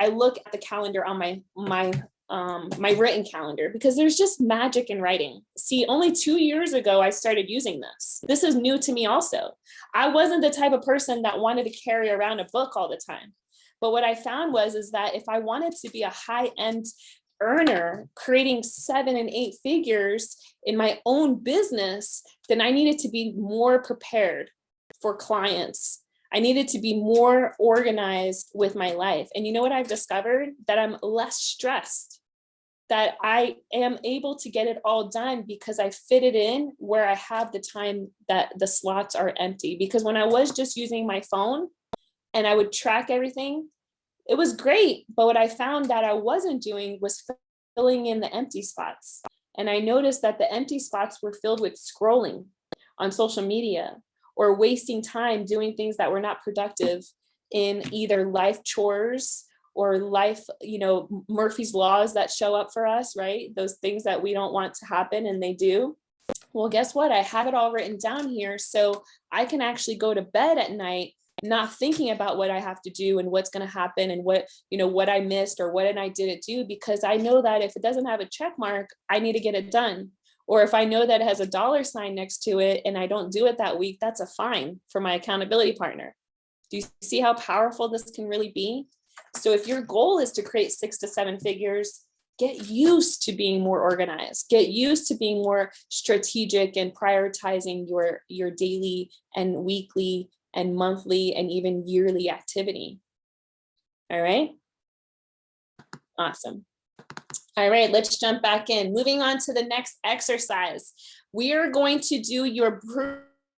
look at the calendar on my written calendar, because there's just magic in writing. See, only 2 years ago, I started using this. This is new to me also. I wasn't the type of person that wanted to carry around a book all the time. But what I found is that if I wanted to be a high-end earner, creating 7 and 8 figures in my own business, then I needed to be more prepared for clients. I needed to be more organized with my life. And you know what I've discovered? That I'm less stressed, that I am able to get it all done because I fit it in where I have the time that the slots are empty. Because when I was just using my phone and I would track everything, it was great. But what I found that I wasn't doing was filling in the empty spots. And I noticed that the empty spots were filled with scrolling on social media, or wasting time doing things that were not productive in either life chores or life, Murphy's laws that show up for us, right? Those things that we don't want to happen and they do. Well, guess what? I have it all written down here so I can actually go to bed at night not thinking about what I have to do and what's going to happen and what I missed or what I didn't do, because I know that if it doesn't have a check mark, I need to get it done. Or if I know that it has a $sign next to it and I don't do it that week, that's a fine for my accountability partner. Do you see how powerful this can really be? So if your goal is to create 6 to 7 figures, get used to being more organized, get used to being more strategic and prioritizing your daily and weekly and monthly and even yearly activity. All right. Awesome. All right, let's jump back in. Moving on to the next exercise. We are going to do your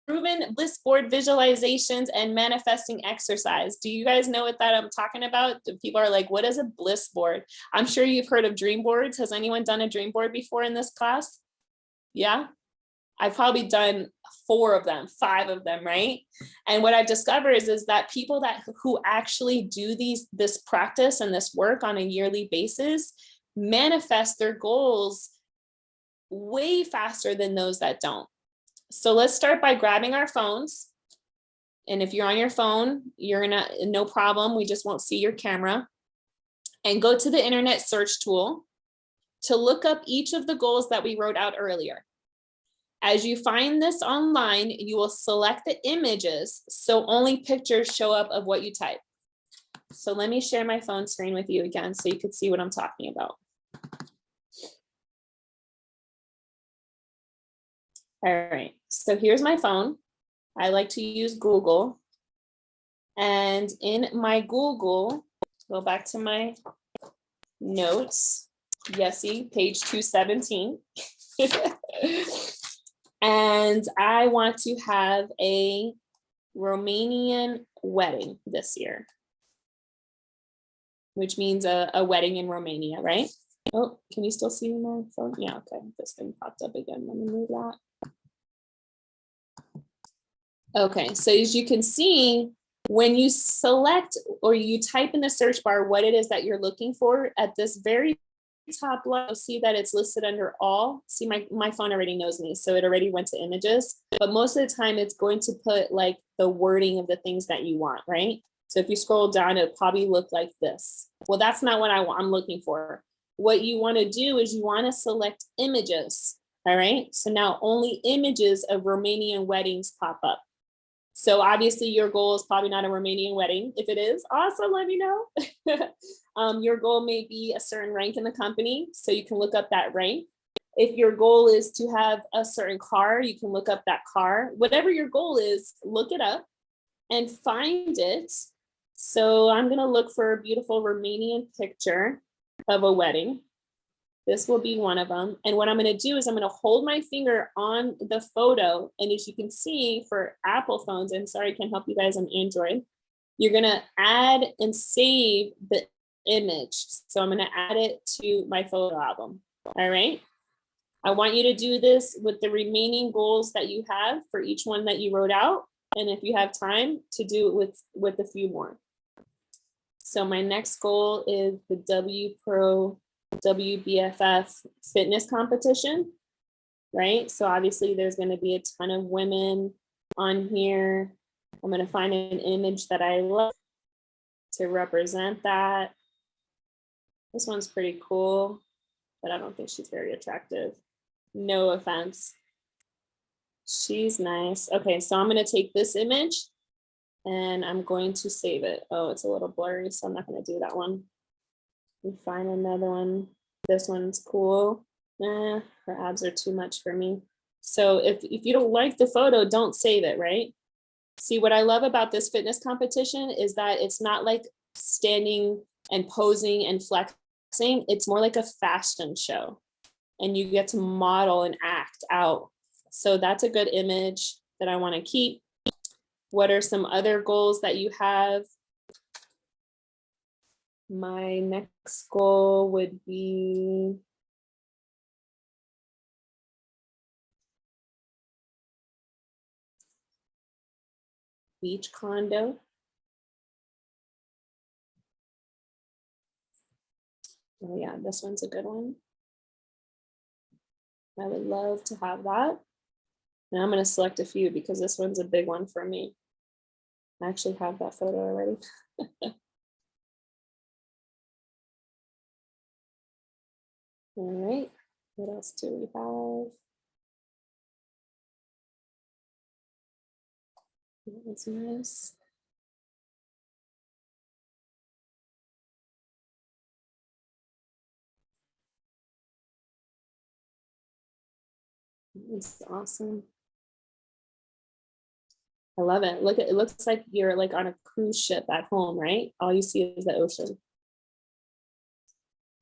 proven bliss board visualizations and manifesting exercise. Do you guys know what that I'm talking about? People are like, what is a bliss board? I'm sure you've heard of dream boards. Has anyone done a dream board before in this class? Yeah? I've probably done 4 of them, 5 of them, right? And what I've discovered is that people who actually do this practice and this work on a yearly basis manifest their goals way faster than those that don't. So let's start by grabbing our phones. And if you're on your phone, no problem. We just won't see your camera. And go to the internet search tool to look up each of the goals that we wrote out earlier. As you find this online, you will select the images so only pictures show up of what you type. So let me share my phone screen with you again so you could see what I'm talking about. All right, so here's my phone. I like to use Google. And in my Google, go back to my notes. Yesy, page 217. And I want to have a Romanian wedding this year, which means a wedding in Romania, right? Oh, can you still see my phone? Yeah, okay, this thing popped up again. Let me move that. Okay, so as you can see, when you select or you type in the search bar what it is that you're looking for, at this very top left, you'll see that it's listed under all. See, my phone already knows me, so it already went to images, but most of the time it's going to put like the wording of the things that you want, right? So if you scroll down, it'll probably look like this. Well, that's not what I'm looking for. What you want to do is you want to select images. All right, so now only images of Romanian weddings pop up. So obviously your goal is probably not a Romanian wedding. If it is, awesome, let me know. Your goal may be a certain rank in the company, so you can look up that rank. If your goal is to have a certain car, you can look up that car. Whatever your goal is, look it up and find it. So I'm gonna look for a beautiful Romanian picture of a wedding. This will be one of them. And what I'm going to do is I'm going to hold my finger on the photo. And as you can see for Apple phones, and sorry, I can't help you guys on Android, you're going to add and save the image. So I'm going to add it to my photo album. All right. I want you to do this with the remaining goals that you have for each one that you wrote out. And if you have time to do it with a few more. So my next goal is the WBFF fitness competition, right? So obviously there's going to be a ton of women on here. I'm going to find an image that I love to represent that. This one's pretty cool, but I don't think she's very attractive. No offense. She's nice. Okay, so I'm going to take this image and I'm going to save it. Oh, it's a little blurry, so I'm not going to do that one. And find another one. This one's cool. Her abs are too much for me. So if you don't like the photo, don't save it, right? See, what I love about this fitness competition is that it's not like standing and posing and flexing. It's more like a fashion show. And you get to model and act out. So that's a good image that I want to keep. What are some other goals that you have? My next goal would be beach condo. Oh yeah, this one's a good one. I would love to have that. And I'm going to select a few because this one's a big one for me. I actually have that photo already. All right, what else do we have? That's nice. It's awesome. I love it. Look at it, looks like you're like on a cruise ship at home, right? All you see is the ocean.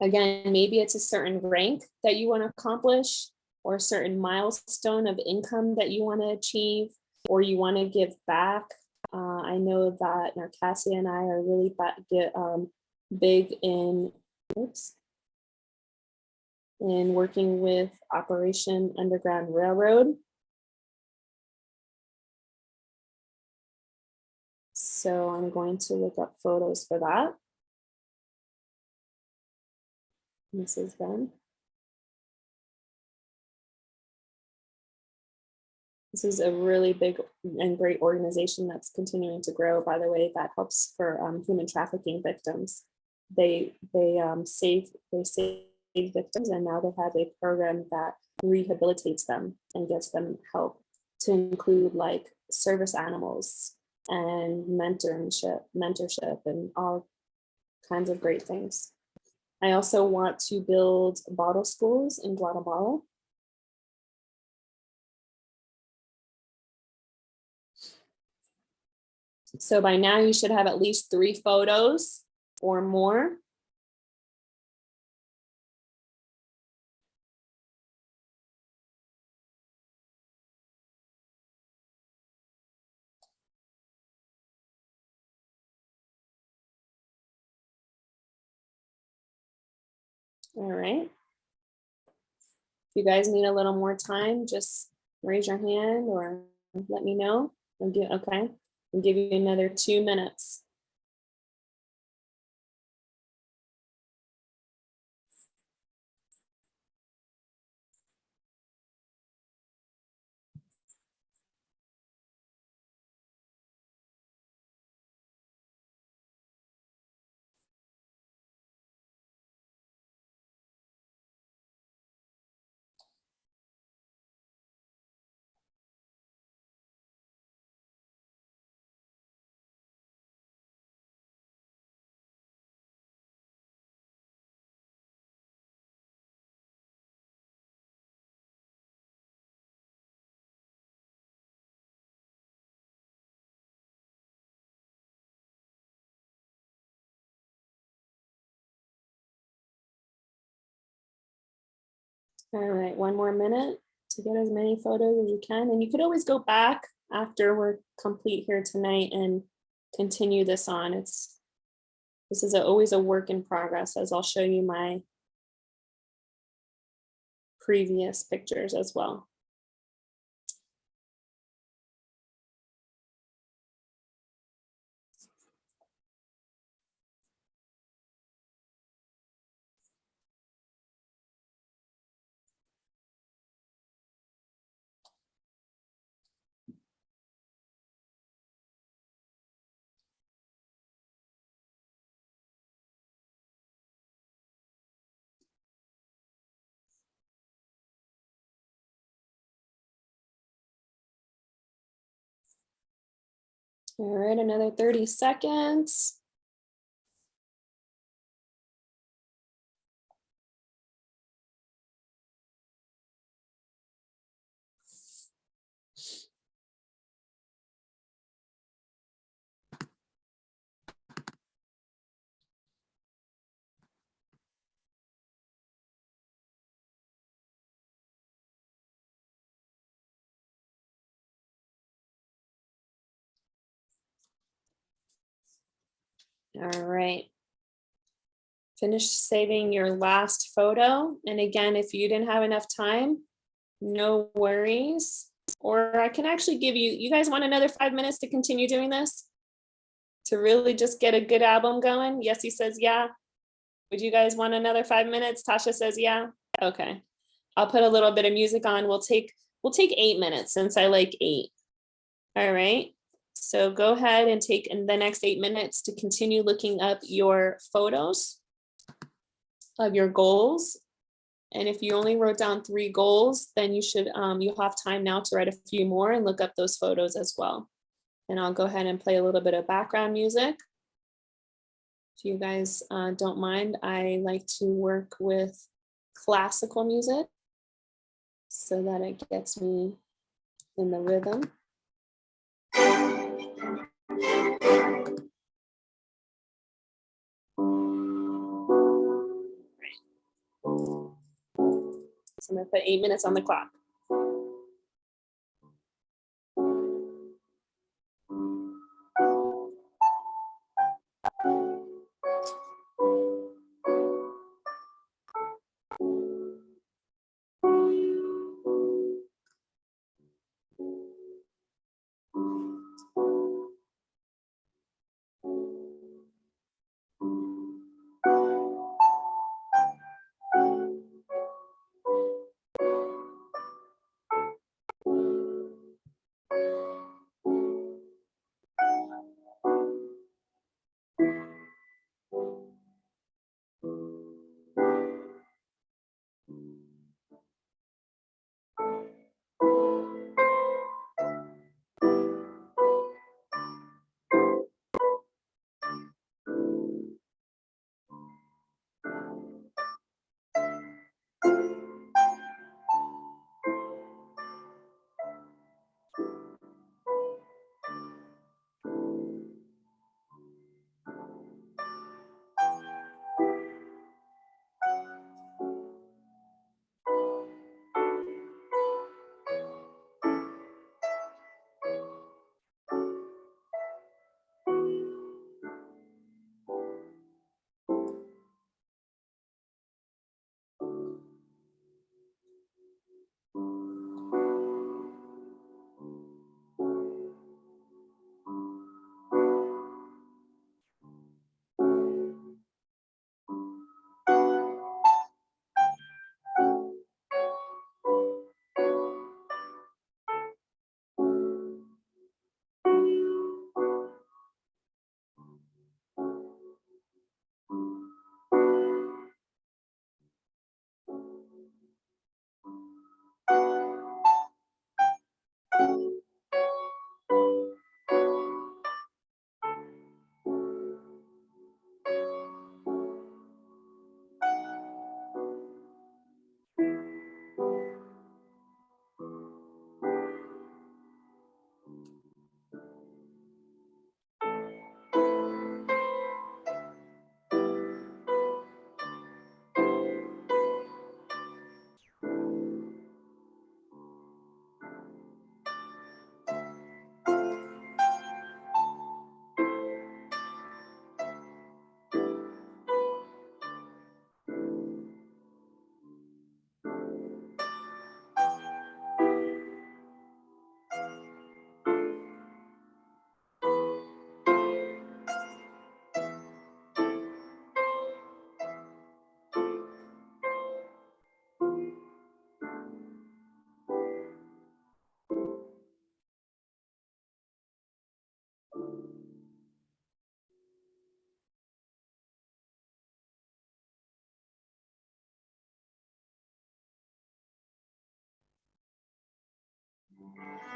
Again, maybe it's a certain rank that you want to accomplish or a certain milestone of income that you want to achieve, or you want to give back. I know that Narcassia and I are really big in, in working with Operation Underground Railroad. So I'm going to look up photos for that. This is done. This is a really big and great organization that's continuing to grow, by the way, that helps for human trafficking victims. They save victims, and now they have a program that rehabilitates them and gets them help, to include like service animals and mentorship and all kinds of great things. I also want to build bottle schools in Guatemala. So by now you should have at least 3 photos or more. All right. If you guys need a little more time, just raise your hand or let me know. Okay, I'll give you another 2 minutes. All right, one more minute to get as many photos as you can. And you could always go back after we're complete here tonight and continue this on. This is always a work in progress, as I'll show you my previous pictures as well. All right, another 30 seconds. All right. Finish saving your last photo. And again, if you didn't have enough time, no worries. Or I can actually give you guys want another 5 minutes to continue doing this? To really just get a good album going? Yes, he says, yeah. Would you guys want another 5 minutes? Tasha says, yeah. Okay. I'll put a little bit of music on. We'll take 8 minutes since I like 8. All right. So go ahead and take in the next 8 minutes to continue looking up your photos of your goals. And if you only wrote down 3 goals, then you should you'll have time now to write a few more and look up those photos as well. And I'll go ahead and play a little bit of background music. If you guys don't mind, I like to work with classical music so that it gets me in the rhythm. So I'm gonna put 8 minutes on the clock.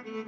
We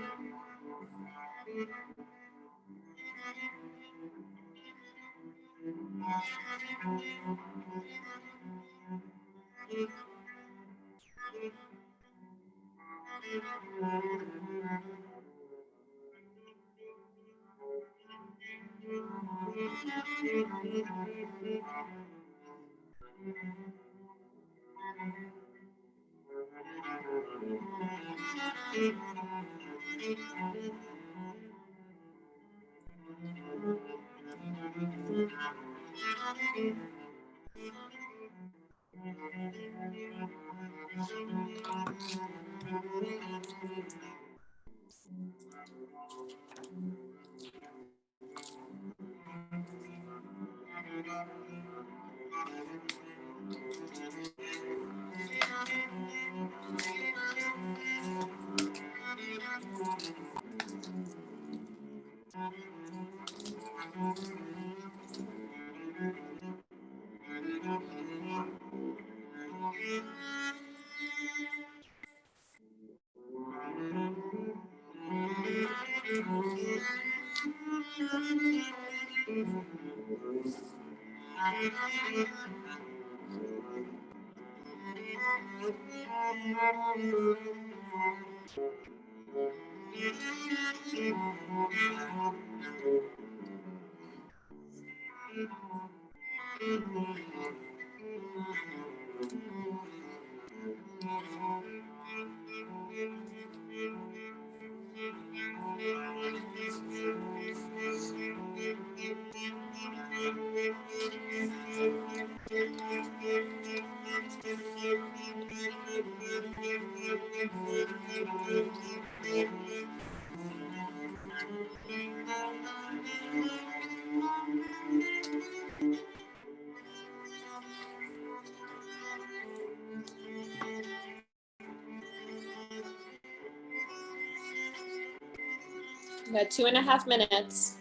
got 2.5 minutes.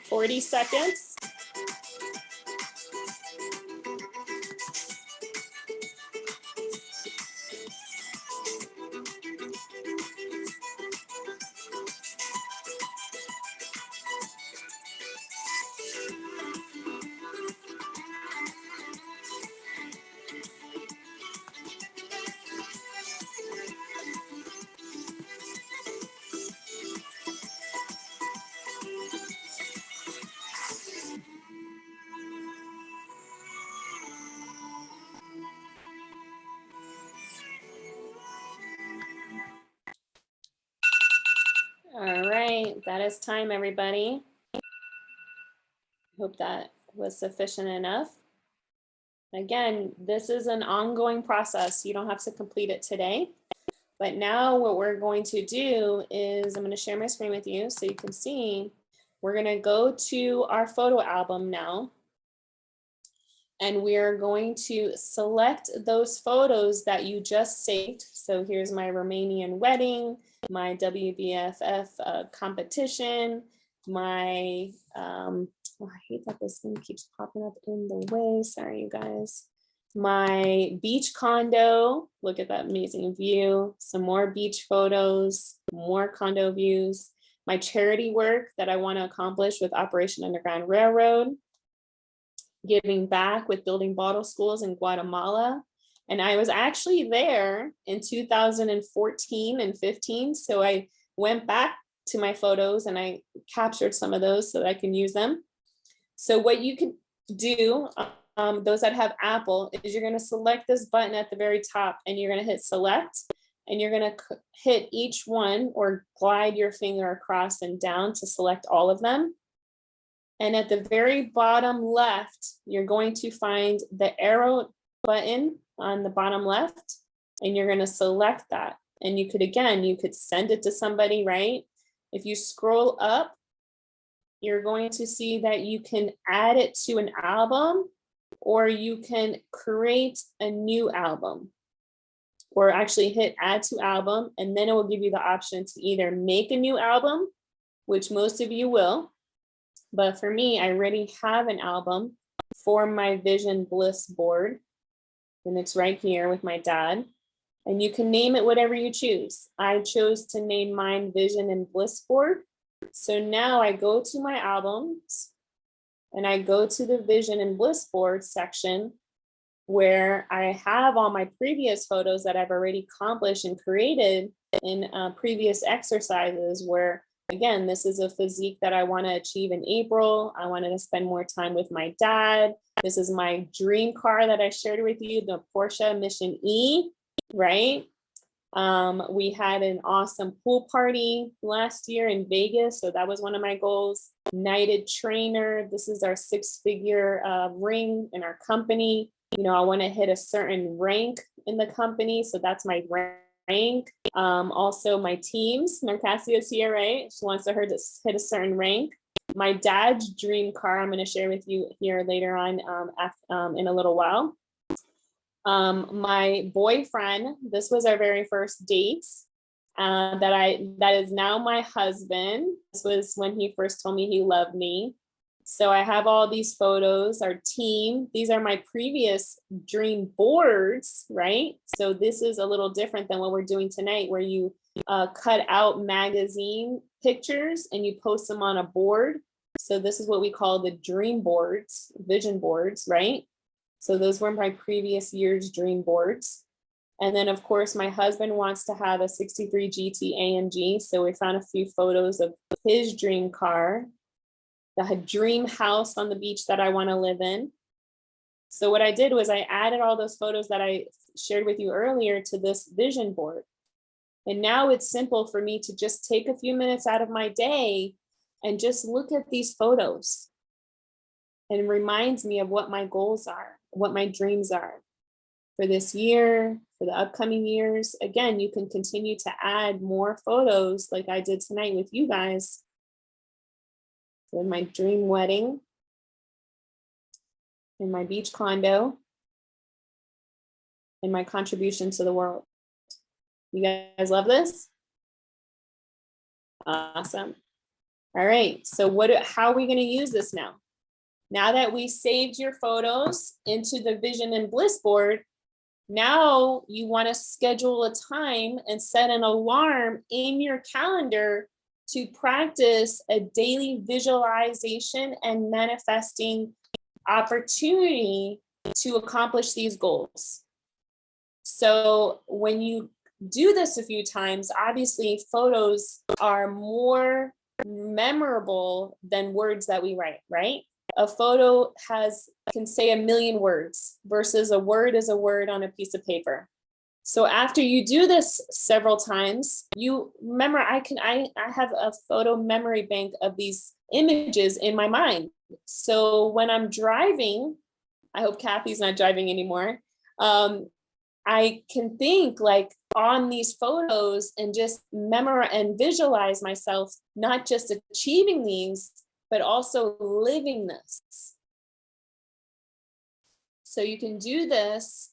Forty seconds. All right, that is time, everybody. Hope that was sufficient enough. Again, this is an ongoing process. You don't have to complete it today. But now what we're going to do is I'm going to share my screen with you so you can see. We're going to go to our photo album now. And we are going to select those photos that you just saved. So here's my Romanian wedding, my WBFF competition, my, oh, I hate that this thing keeps popping up in the way. Sorry, you guys. My beach condo, look at that amazing view. Some more beach photos, more condo views. My charity work that I want to accomplish with Operation Underground Railroad. Giving back with building bottle schools in Guatemala. And I was actually there in 2014 and 15. So I went back to my photos and I captured some of those so that I can use them. So what you can do, those that have Apple, is you're going to select this button at the very top and you're going to hit select. And you're going to hit each one or glide your finger across and down to select all of them. And at the very bottom left, you're going to find the arrow button on the bottom left, and you're going to select that. And you could, again, you could send it to somebody, right? If you scroll up, you're going to see that you can add it to an album, or you can create a new album, or actually hit add to album. And then it will give you the option to either make a new album, which most of you will. But for me, I already have an album for my Vision Bliss board. And it's right here with my dad. And you can name it whatever you choose. I chose to name mine Vision and Bliss board. So now I go to my albums and I go to the Vision and Bliss board section where I have all my previous photos that I've already accomplished and created in previous exercises where, again, this is a physique that I want to achieve in April. I wanted to spend more time with my dad. This is my dream car that I shared with you, the Porsche Mission E, right? We had an awesome pool party last year in Vegas. So that was one of my goals. Knighted trainer. This is our 6-figure ring in our company. You know, I want to hit a certain rank in the company. So that's my rank. Also my teams, Marcassia's here, right? She wants to hit a certain rank. My dad's dream car, I'm going to share with you here later on in a little while. My boyfriend, this was our very first date that is now my husband. This was when he first told me he loved me. So I have all these photos, our team. These are my previous dream boards, right? So this is a little different than what we're doing tonight, where you cut out magazine pictures and you post them on a board. So this is what we call the dream boards, vision boards, right? So those were my previous year's dream boards. And then of course, my husband wants to have a 63 GT AMG. So we found a few photos of his dream car, the dream house on the beach that I want to live in. So what I did was I added all those photos that I shared with you earlier to this vision board. And now it's simple for me to just take a few minutes out of my day and just look at these photos. And it reminds me of what my goals are, what my dreams are for this year, for the upcoming years. Again, you can continue to add more photos like I did tonight with you guys. In my dream wedding, in my beach condo, and my contribution to the world. You guys love this? Awesome. All right, so how are we going to use this now? Now that we saved your photos into the Vision and Bliss board, now you want to schedule a time and set an alarm in your calendar to practice a daily visualization and manifesting opportunity to accomplish these goals. So when you do this a few times, obviously photos are more memorable than words that we write, right? A photo can say 1,000,000 words versus a word is a word on a piece of paper. So after you do this several times, you remember, I have a photo memory bank of these images in my mind. So when I'm driving I hope Kathy's not driving anymore. I can think like on these photos and just memorize and visualize myself, not just achieving these, but also living this. So you can do this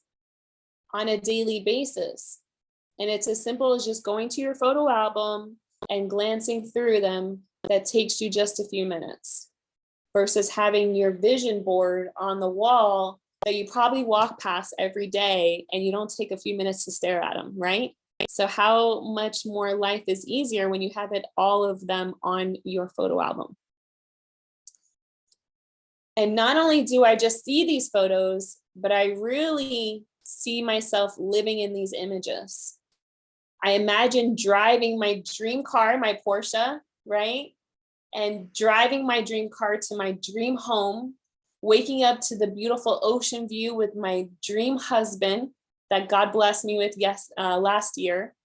on a daily basis. And it's as simple as just going to your photo album and glancing through them. That takes you just a few minutes versus having your vision board on the wall that you probably walk past every day and you don't take a few minutes to stare at them, right? So how much more life is easier when you have it, all of them on your photo album. And not only do I just see these photos, but I really see myself living in these images. I imagine driving my dream car, my Porsche, right? And driving my dream car to my dream home, waking up to the beautiful ocean view with my dream husband that God blessed me with last year,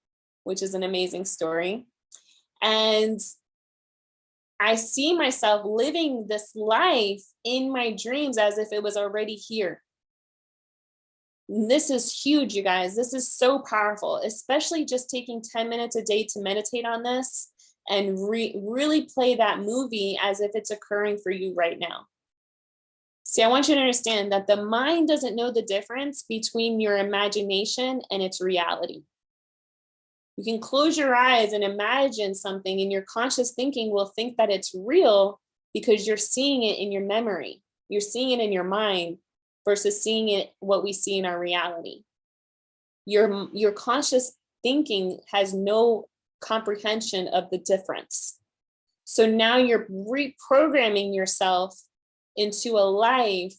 which is an amazing story. And I see myself living this life in my dreams as if it was already here. This is huge, you guys. This is so powerful, especially just taking 10 minutes a day to meditate on this and really play that movie as if it's occurring for you right now. See, I want you to understand that the mind doesn't know the difference between your imagination and its reality. You can close your eyes and imagine something, and your conscious thinking will think that it's real because you're seeing it in your memory. You're seeing it in your mind versus seeing it what we see in our reality. Your conscious thinking has no comprehension of the difference. So now you're reprogramming yourself into a life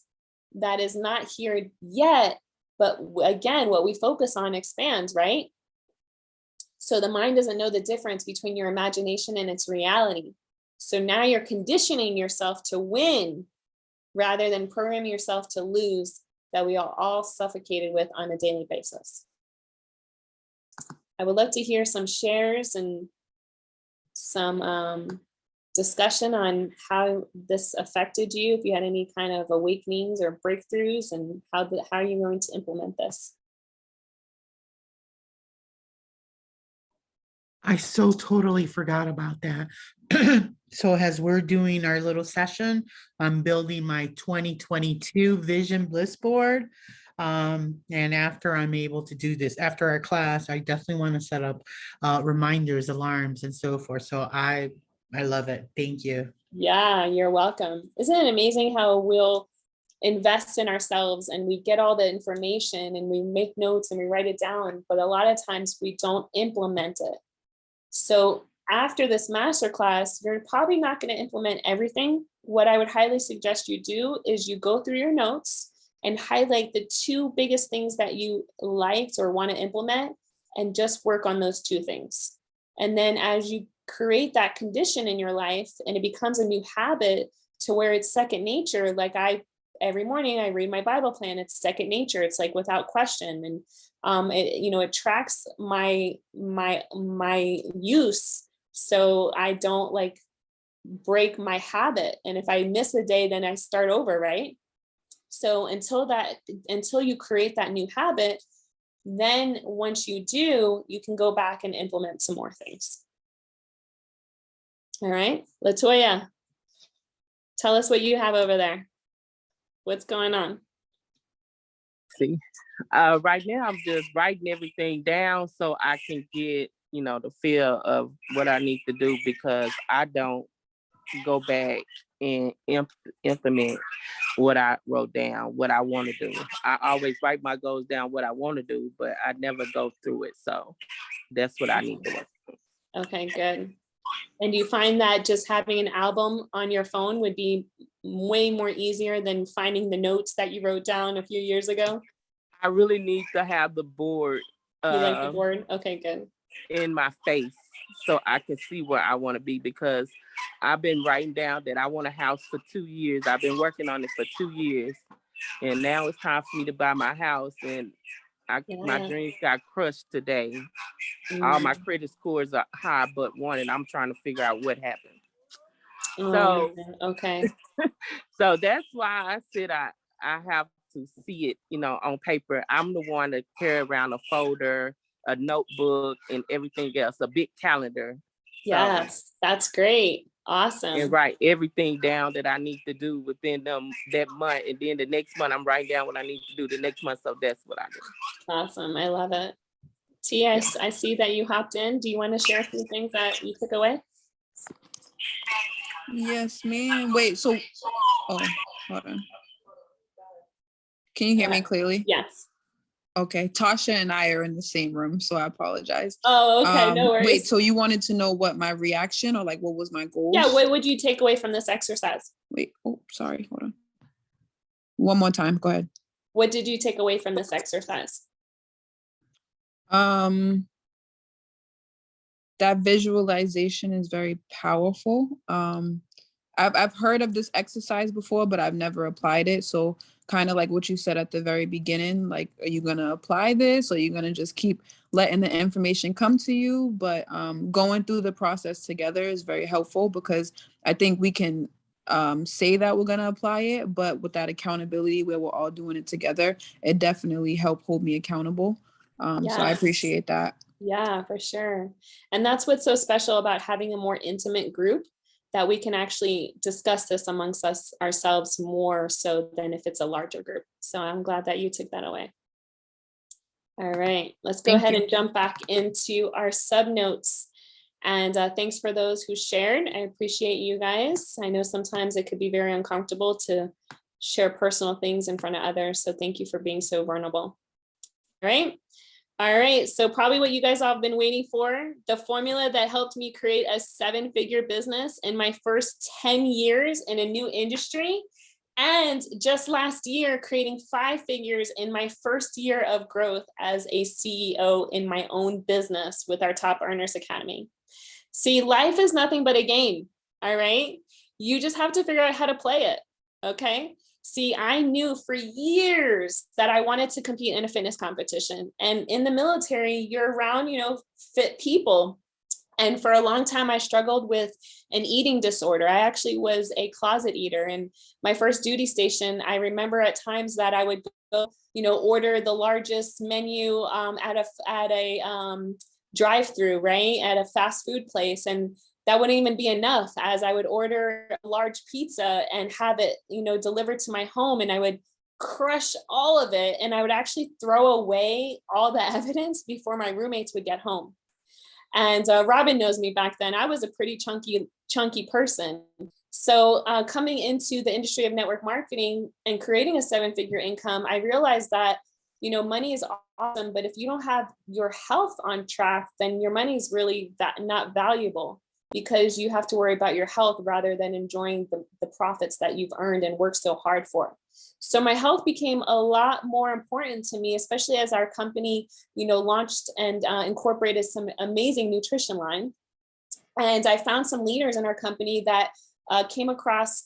that is not here yet, but again, what we focus on expands, right? So the mind doesn't know the difference between your imagination and its reality. So now you're conditioning yourself to win rather than programming yourself to lose, that we are all suffocated with on a daily basis. I would love to hear some shares and some discussion on how this affected you, if you had any kind of awakenings or breakthroughs, and how are you going to implement this? I so totally forgot about that. So as we're doing our little session, I'm building my 2022 Vision Bliss Board. And after I'm able to do this, after our class, I definitely want to set up reminders, alarms, and so forth. So I love it. Thank you. Yeah, you're welcome. Isn't it amazing how we'll invest in ourselves and we get all the information and we make notes and we write it down, but a lot of times we don't implement it. So after this masterclass, you're probably not going to implement everything. What I would highly suggest you do is you go through your notes and highlight the 2 biggest things that you liked or want to implement, and just work on those 2 things. And then as you create that condition in your life and it becomes a new habit to where it's second nature, like every morning I read my Bible plan, it's second nature. It's like without question. And it tracks my use, so I don't like break my habit. And if I miss a day, then I start over, right? So until you create that new habit, then once you do, you can go back and implement some more things. All right, Latoya, tell us what you have over there. What's going on? See, right now I'm just writing everything down so I can get, the feel of what I need to do, because I don't go back and implement what I wrote down, what I want to do. I always write my goals down, what I want to do, but I never go through it. So that's what I need to work on. Okay, good. And do you find that just having an album on your phone would be way more easier than finding the notes that you wrote down a few years ago? I really need to have the board. You like the board? Okay, good. In my face so I can see where I want to be, because I've been writing down that I want a house for 2 years. I've been working on it for 2 years, and now it's time for me to buy my house. And my dreams got crushed today. All my credit scores are high but one, and I'm trying to figure out what happened. So okay. So that's why I said I have to see it, on paper. I'm the one to carry around a folder, a notebook, and everything else, a big calendar. Yes, that's great. And Awesome. write everything down that I need to do within that month. And then the next month, I'm writing down what I need to do the next month. So that's what I do. Awesome. I love it. T, I see that you hopped in. Do you want to share a few things that you took away? Yes, ma'am. Wait, so, hold on. Can you hear me clearly? Yes. Okay, Tasha and I are in the same room, so I apologize. Oh, okay, no worries. Wait, so you wanted to know what my reaction or like what was my goals? Yeah, what would you take away from this exercise? Wait, sorry, hold on. One more time, go ahead. What did you take away from this exercise? That visualization is very powerful. I've heard of this exercise before, but I've never applied it. So kind of like what you said at the very beginning, like, are you going to apply this or are you going to just keep letting the information come to you? But going through the process together is very helpful because I think we can say that we're going to apply it, but with that accountability where we're all doing it together, it definitely helped hold me accountable. So I appreciate that. Yeah, for sure. And that's what's so special about having a more intimate group, that we can actually discuss this amongst ourselves more so than if it's a larger group. So I'm glad that you took that away. All right, let's go ahead and jump back into our sub notes. And thanks for those who shared. I appreciate you guys. I know sometimes it could be very uncomfortable to share personal things in front of others. So thank you for being so vulnerable. All right. All right, so probably what you guys all have been waiting for, the formula that helped me create a 7-figure business in my first 10 years in a new industry. And just last year, creating 5 figures in my first year of growth as a CEO in my own business with our Top Earners Academy. See, life is nothing but a game, all right? You just have to figure out how to play it, okay? See, I knew for years that I wanted to compete in a fitness competition. And in the military, you're around, fit people. And for a long time, I struggled with an eating disorder. I actually was a closet eater. And my first duty station, I remember at times that I would go, order the largest menu at a drive-through, right? At a fast food place. And that wouldn't even be enough, as I would order a large pizza and have it, delivered to my home, and I would crush all of it. And I would actually throw away all the evidence before my roommates would get home. And Robin knows me back then. I was a pretty chunky person. So coming into the industry of network marketing and creating a 7-figure income, I realized that, money is awesome, but if you don't have your health on track, then your money is really not valuable, because you have to worry about your health rather than enjoying the profits that you've earned and worked so hard for. So my health became a lot more important to me, especially as our company, launched and incorporated some amazing nutrition line. And I found some leaders in our company that came across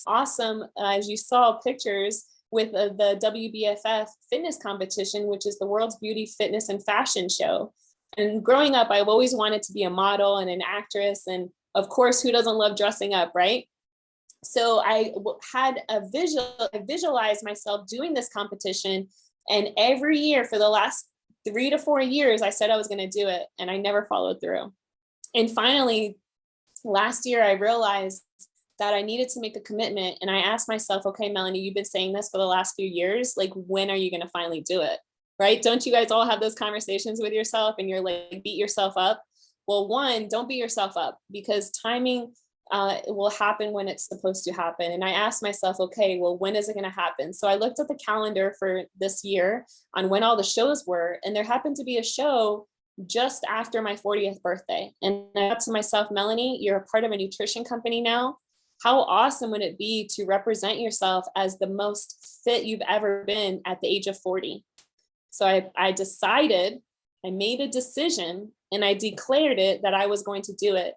awesome, as you saw pictures, with the WBFF fitness competition, which is the world's beauty, fitness, and fashion show. And growing up, I've always wanted to be a model and an actress. And of course, who doesn't love dressing up, right? So I had I visualized myself doing this competition. And every year for the last 3 to 4 years, I said I was going to do it, and I never followed through. And finally, last year, I realized that I needed to make a commitment. And I asked myself, okay, Melanie, you've been saying this for the last few years. Like, when are you going to finally do it? Right? Don't you guys all have those conversations with yourself and you're like, beat yourself up? Well, one, don't beat yourself up, because timing will happen when it's supposed to happen. And I asked myself, okay, well, when is it going to happen? So I looked at the calendar for this year on when all the shows were, and there happened to be a show just after my 40th birthday. And I thought to myself, Melanie, you're a part of a nutrition company now. How awesome would it be to represent yourself as the most fit you've ever been at the age of 40? So I decided, I made a decision, and I declared it that I was going to do it.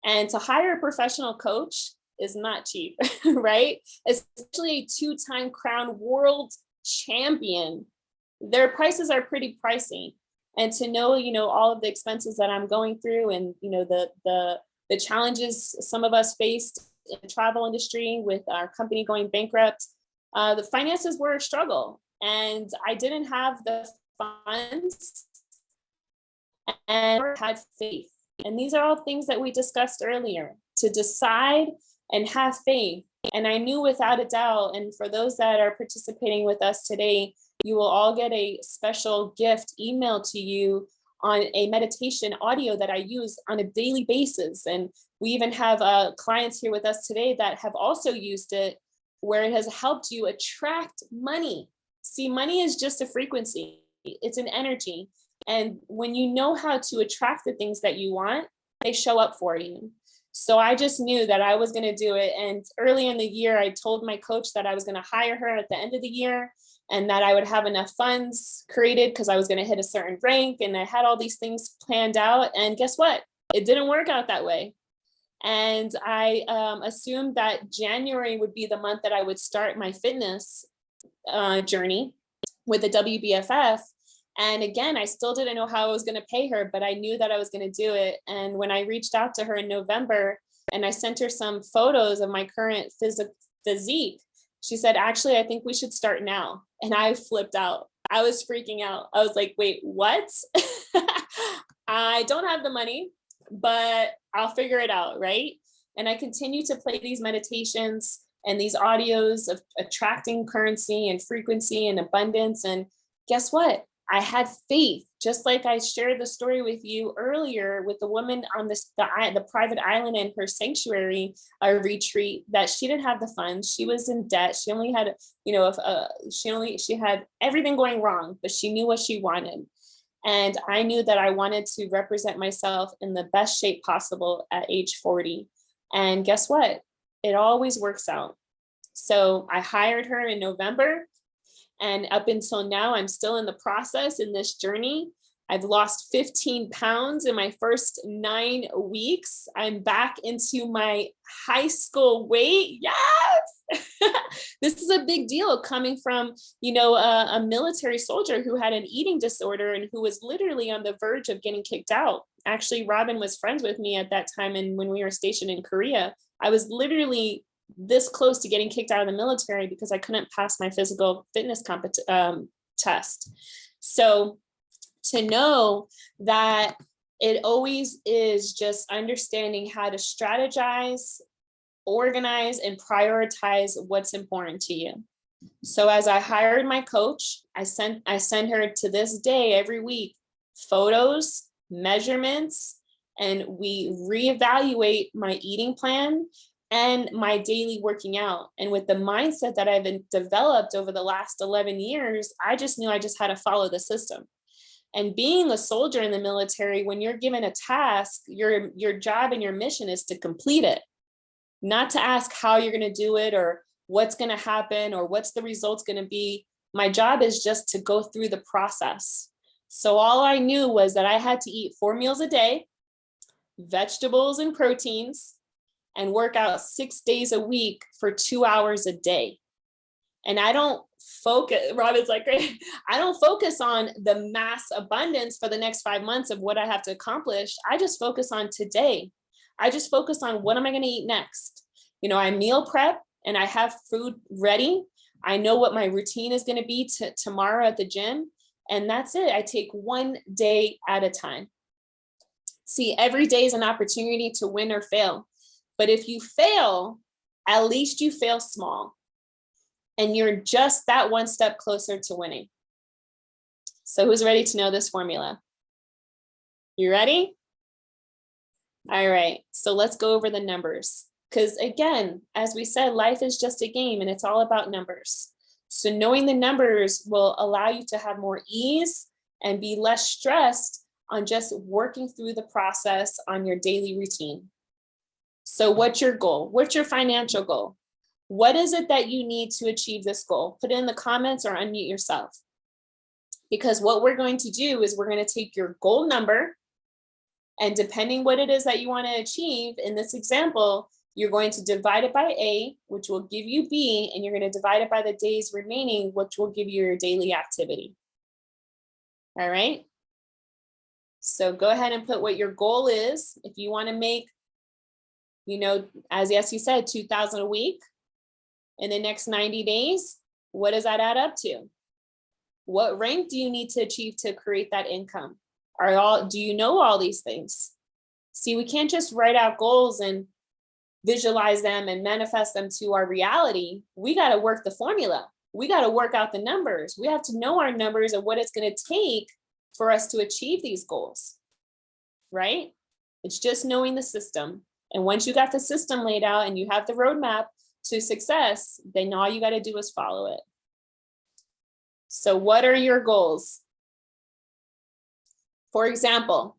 And to hire a professional coach is not cheap, right? Especially a 2-time crowned world champion. Their prices are pretty pricey. And to know, all of the expenses that I'm going through, and, the challenges some of us faced in the travel industry with our company going bankrupt, the finances were a struggle, and I didn't have the funds and had faith. And these are all things that we discussed earlier, to decide and have faith. And I knew without a doubt, and for those that are participating with us today, you will all get a special gift emailed to you on a meditation audio that I use on a daily basis. And we even have clients here with us today that have also used it, where it has helped you attract money. See, money is just a frequency. It's an energy. And when you know how to attract the things that you want, they show up for you. So I just knew that I was going to do it. And early in the year, I told my coach that I was going to hire her at the end of the year, and that I would have enough funds created because I was going to hit a certain rank. And I had all these things planned out. And guess what? It didn't work out that way. And I assumed that January would be the month that I would start my fitness journey with the WBFF. And again, I still didn't know how I was going to pay her, but I knew that I was going to do it. And when I reached out to her in November and I sent her some photos of my current physique, she said, actually, I think we should start now. And I flipped out. I was freaking out. I was like, wait, what? I don't have the money, but I'll figure it out, right? And I continue to play these meditations and these audios of attracting currency and frequency and abundance. And guess what? I had faith, just like I shared the story with you earlier with the woman on the private island in her sanctuary retreat, that she didn't have the funds. She was in debt. She only had, she had everything going wrong, but she knew what she wanted. And I knew that I wanted to represent myself in the best shape possible at age 40. And guess what? It always works out. So I hired her in November. And up until now, I'm still in the process in this journey. I've lost 15 pounds in my first 9 weeks. I'm back into my high school weight. Yes. This is a big deal coming from, a military soldier who had an eating disorder and who was literally on the verge of getting kicked out. Actually, Robin was friends with me at that time. And when we were stationed in Korea, I was literally this close to getting kicked out of the military because I couldn't pass my physical fitness test. So to know that it always is just understanding how to strategize, organize, and prioritize what's important to you. So as I hired my coach, I send her to this day every week photos, measurements, and we reevaluate my eating plan and my daily working out. And with the mindset that I've been developed over the last 11 years, I just knew I just had to follow the system. And being a soldier in the military, when you're given a task, your job and your mission is to complete it, not to ask how you're going to do it or what's going to happen or what's the results going to be. My job is just to go through the process. So all I knew was that I had to eat 4 meals a day, vegetables and proteins, and work out 6 days a week for 2 hours a day. And I don't focus, Robin's like, great. I don't focus on the mass abundance for the next 5 months of what I have to accomplish. I just focus on today. I just focus on what am I going to eat next? I meal prep and I have food ready. I know what my routine is going to be tomorrow at the gym. And that's it. I take one day at a time. See, every day is an opportunity to win or fail. But if you fail, at least you fail small. And you're just that one step closer to winning. So who's ready to know this formula? You ready? All right, so let's go over the numbers. Because again, as we said, life is just a game and it's all about numbers. So knowing the numbers will allow you to have more ease and be less stressed on just working through the process on your daily routine. So what's your goal? What's your financial goal? What is it that you need to achieve this goal? Put it in the comments or unmute yourself. Because what we're going to do is we're going to take your goal number, and depending what it is that you want to achieve, in this example, you're going to divide it by A, which will give you B, and you're going to divide it by the days remaining, which will give you your daily activity. All right. So go ahead and put what your goal is. If you want to make, as you said, 2,000 a week, In the next 90 days, what does that add up to? What rank do you need to achieve to create that income? Do you know all these things? See, we can't just write out goals and visualize them and manifest them to our reality. We got to work the formula. We got to work out the numbers. We have to know our numbers and what it's going to take for us to achieve these goals, right? It's just knowing the system. And once you got the system laid out and you have the roadmap to success, then all you got to do is follow it. So what are your goals? For example,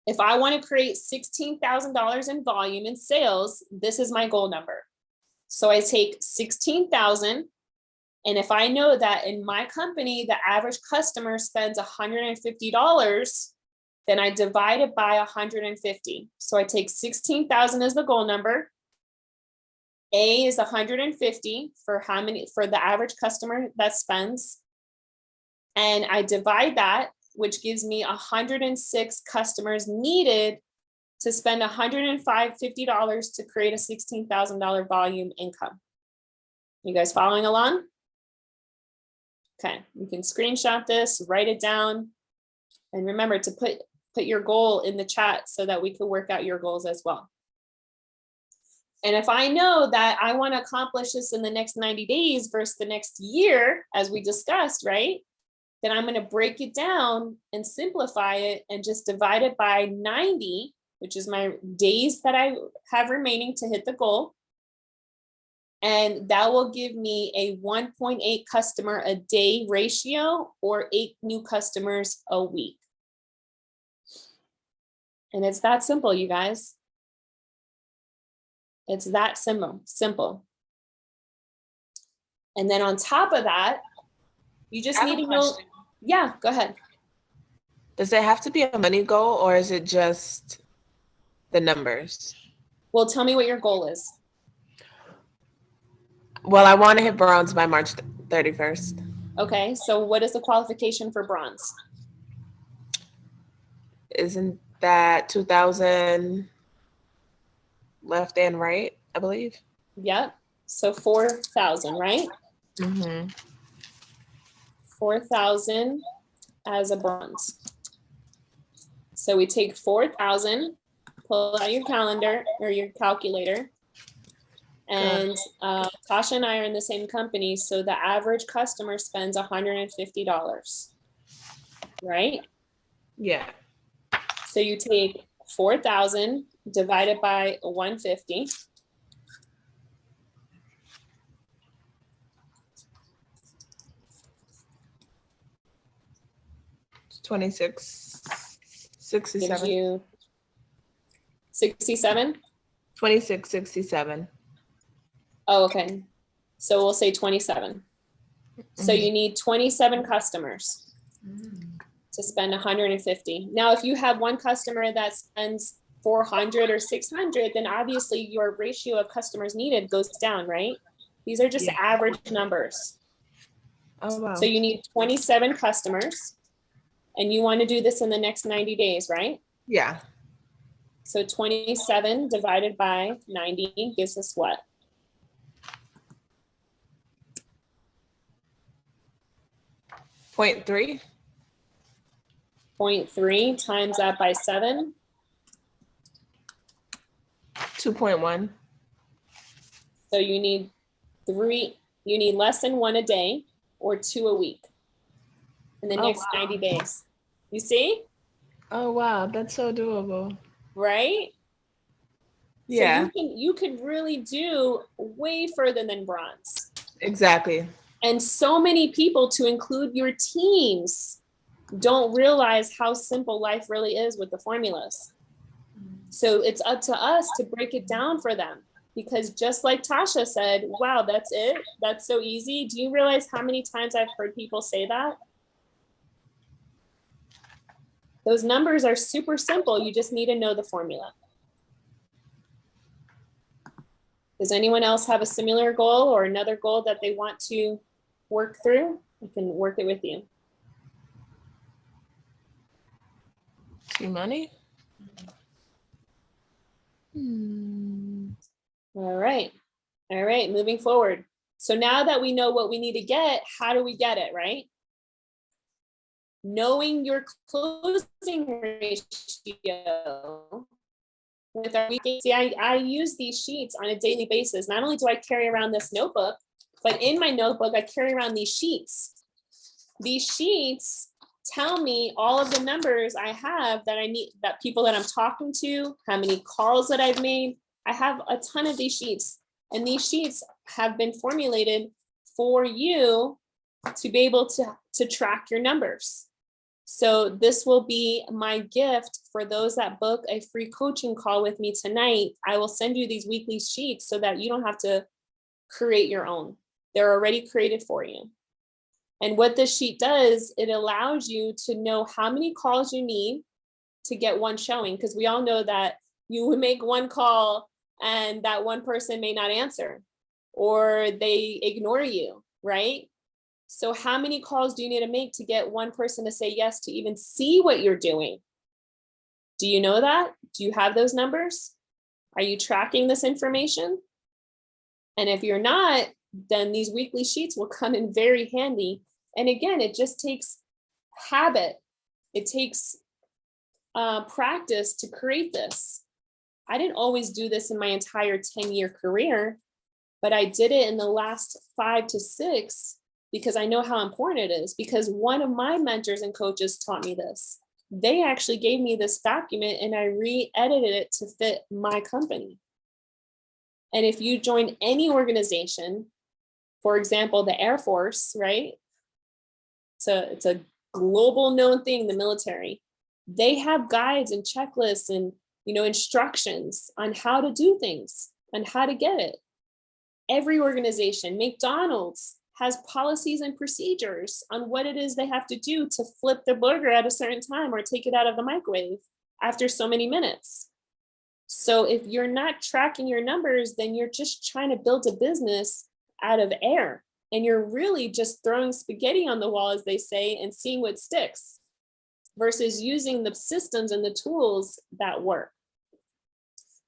if I want to create $16,000 in volume in sales, this is my goal number. So I take 16,000, and if I know that in my company, the average customer spends $150, then I divide it by 150. So I take 16,000 as the goal number. A is 150 for the average customer that spends. And I divide that, which gives me 106 customers needed to spend $150 to create a $16,000 volume income. You guys following along? Okay, you can screenshot this, write it down, and remember to put your goal in the chat so that we can work out your goals as well. And if I know that I want to accomplish this in the next 90 days versus the next year, as we discussed, right? Then I'm going to break it down and simplify it and just divide it by 90, which is my days that I have remaining to hit the goal. And that will give me a 1.8 customer a day ratio, or 8 new customers a week. And it's that simple, you guys. It's that simple. And then on top of that, you just need to know. Yeah, go ahead. Does it have to be a money goal, or is it just the numbers? Well, tell me what your goal is. Well, I want to hit bronze by March 31st. Okay, so what is the qualification for bronze? Isn't that 2,000 left and right, I believe? Yep, so 4,000, right? Mm-hmm. 4,000 as a bronze. So we take 4,000, pull out your calendar or your calculator, and Tasha and I are in the same company, so the average customer spends $150, right? Yeah. So you take 4,000 divided by 150. It's 26.67. Gives you 67? 26.67. Oh, okay. So we'll say 27. So you need 27 customers to spend 150. Now, if you have one customer that spends 400 or 600, then obviously your ratio of customers needed goes down, right? These are just average numbers. Oh, wow. So you need 27 customers, and you want to do this in the next 90 days, right? Yeah. So 27 divided by 90 gives us what? 0.3. 0.3 times that by 7. 2.1. So you need less than 1 a day or 2 a week in the next 90 days. You see? Oh, wow. That's so doable. Right? Yeah. So you could really do way further than bronze. Exactly. And so many people, to include your teams, don't realize how simple life really is with the formulas. So it's up to us to break it down for them, because just like Tasha said, wow, that's it. That's so easy. Do you realize how many times I've heard people say that? Those numbers are super simple. You just need to know the formula. Does anyone else have a similar goal or another goal that they want to work through? I can work it with you. See money? All right. Moving forward. So now that we know what we need to get, how do we get it, right? Knowing your closing ratio with our weekly, see, I use these sheets on a daily basis. Not only do I carry around this notebook, but in my notebook, I carry around these sheets. These sheets tell me all of the numbers I have that I need, that people that I'm talking to, how many calls that I've made. I have a ton of these sheets, and these sheets have been formulated for you to be able to track your numbers. So this will be my gift for those that book a free coaching call with me tonight. I will send you these weekly sheets so that you don't have to create your own. They're already created for you. And what this sheet does, it allows you to know how many calls you need to get one showing, because we all know that you would make one call and that one person may not answer or they ignore you, right? So how many calls do you need to make to get one person to say yes, to even see what you're doing? Do you know that? Do you have those numbers? Are you tracking this information? And if you're not, then these weekly sheets will come in very handy. And again, it just takes habit. It takes practice to create this. I didn't always do this in my entire 10-year career, but I did it in the last 5 to 6 because I know how important it is, because one of my mentors and coaches taught me this. They actually gave me this document and I re-edited it to fit my company. And if you join any organization, for example, the Air Force, right? It's a global known thing, the military. They have guides and checklists and instructions on how to do things and how to get it. Every organization, McDonald's, has policies and procedures on what it is they have to do to flip the burger at a certain time or take it out of the microwave after so many minutes. So if you're not tracking your numbers, then you're just trying to build a business out of air. And you're really just throwing spaghetti on the wall, as they say, and seeing what sticks, versus using the systems and the tools that work.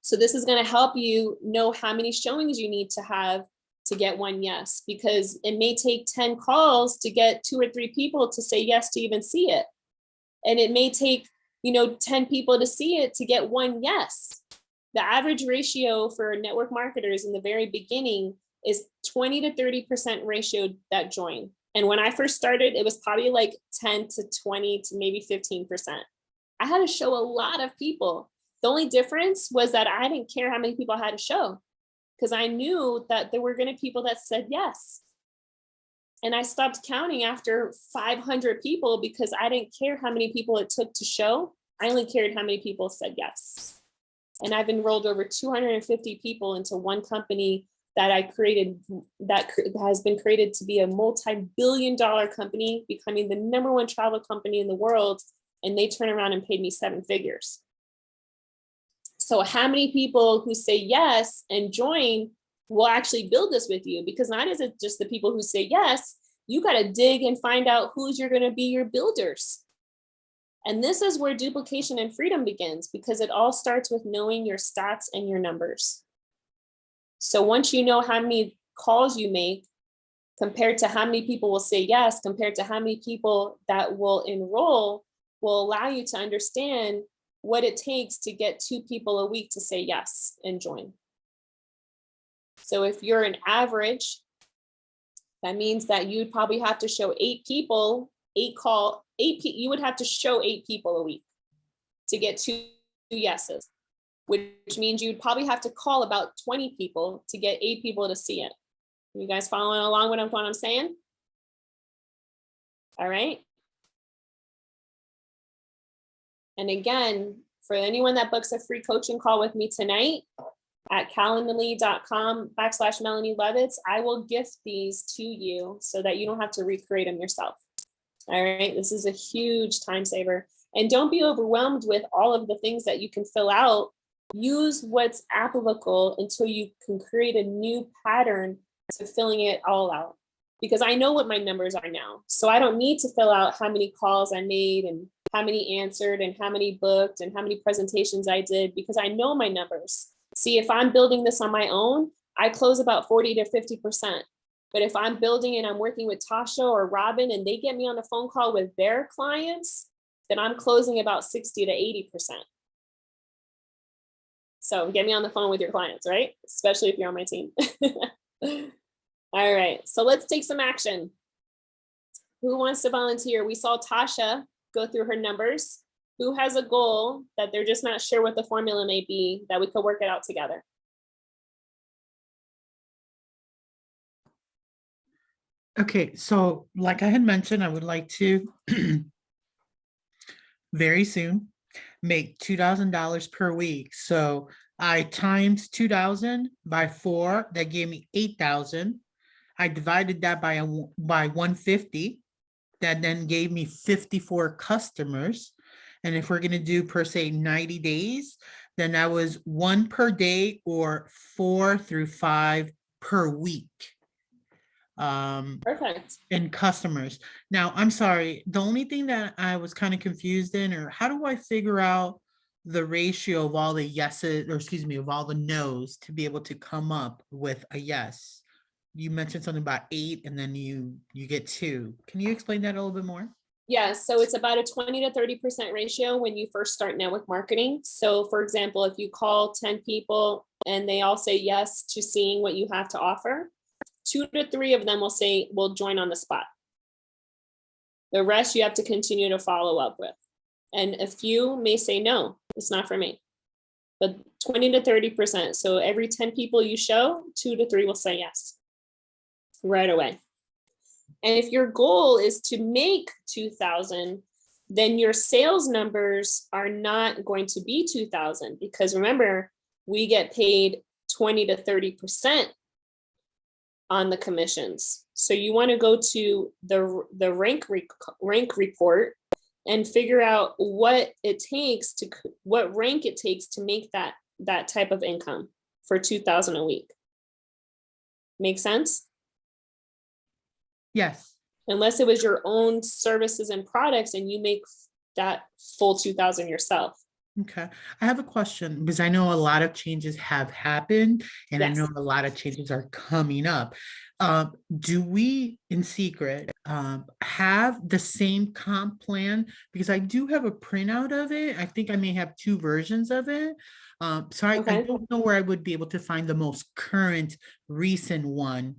So this is going to help you know how many showings you need to have to get one yes, because it may take 10 calls to get 2 or 3 people to say yes to even see it. And it may take, 10 people to see it to get one yes. The average ratio for network marketers in the very beginning is 20 to 30% ratio that join. And when I first started, it was probably like 10 to 20 to maybe 15%. I had to show a lot of people. The only difference was that I didn't care how many people I had to show, because I knew that there were going to be people that said yes. And I stopped counting after 500 people because I didn't care how many people it took to show. I only cared how many people said yes. And I've enrolled over 250 people into one company that I created, that has been created to be a multi-billion-dollar company, becoming the #1 travel company in the world. And they turn around and paid me 7 figures. So how many people who say yes and join will actually build this with you? Because not is it just the people who say yes, you got to dig and find out who's you're going to be your builders. And this is where duplication and freedom begins, because it all starts with knowing your stats and your numbers. So once you know how many calls you make compared to how many people will say yes, compared to how many people that will enroll, will allow you to understand what it takes to get 2 people a week to say yes and join. So if you're an average, that means that you'd probably have to show 8 people, you would have to show 8 people a week to get 2 yeses, which means you'd probably have to call about 20 people to get 8 people to see it. You guys following along what I'm saying? All right. And again, for anyone that books a free coaching call with me tonight at calendly.com/Melanie Levitz, I will gift these to you so that you don't have to recreate them yourself. All right. This is a huge time saver. And don't be overwhelmed with all of the things that you can fill out. Use what's applicable until you can create a new pattern to filling it all out. Because I know what my numbers are now. So I don't need to fill out how many calls I made and how many answered and how many booked and how many presentations I did, because I know my numbers. See, if I'm building this on my own, I close about 40 to 50%. But if I'm building and I'm working with Tasha or Robin and they get me on a phone call with their clients, then I'm closing about 60 to 80%. So get me on the phone with your clients, right? Especially if you're on my team. All right, so let's take some action. Who wants to volunteer? We saw Tasha go through her numbers. Who has a goal that they're just not sure what the formula may be, that we could work it out together? Okay, so like I had mentioned, I would like to very soon make $2,000 per week. So I times 2,000 by 4, that gave me 8,000. I divided that by 150. That then gave me 54 customers. And if we're going to do per se 90 days, then that was 1 per day or 4 through 5 per week. Perfect. In customers. Now, I'm sorry, the only thing that I was kind of confused in, or how do I figure out the ratio of all the yeses, or excuse me, of all the no's to be able to come up with a yes? You mentioned something about 8 and then you get 2. Can you explain that a little bit more? Yeah, so it's about a 20 to 30% ratio when you first start network marketing. So for example, if you call 10 people and they all say yes to seeing what you have to offer, 2 to 3 of them will say, we'll join on the spot. The rest you have to continue to follow up with. And a few may say, no, it's not for me. But 20 to 30%. So every 10 people you show, 2 to 3 will say yes right away. And if your goal is to make 2,000, then your sales numbers are not going to be 2,000, because remember, we get paid 20 to 30% on the commissions. So you want to go to the rank report and figure out what rank it takes to make that type of income for 2,000 a week. Make sense? Yes. Unless it was your own services and products and you make that full 2,000 yourself. Okay. I have a question because I know a lot of changes have happened and Yes. I know a lot of changes are coming up. Do we in secret have the same comp plan? Because I do have a printout of it. I think I may have 2 versions of it. So I don't know where I would be able to find the most current recent one.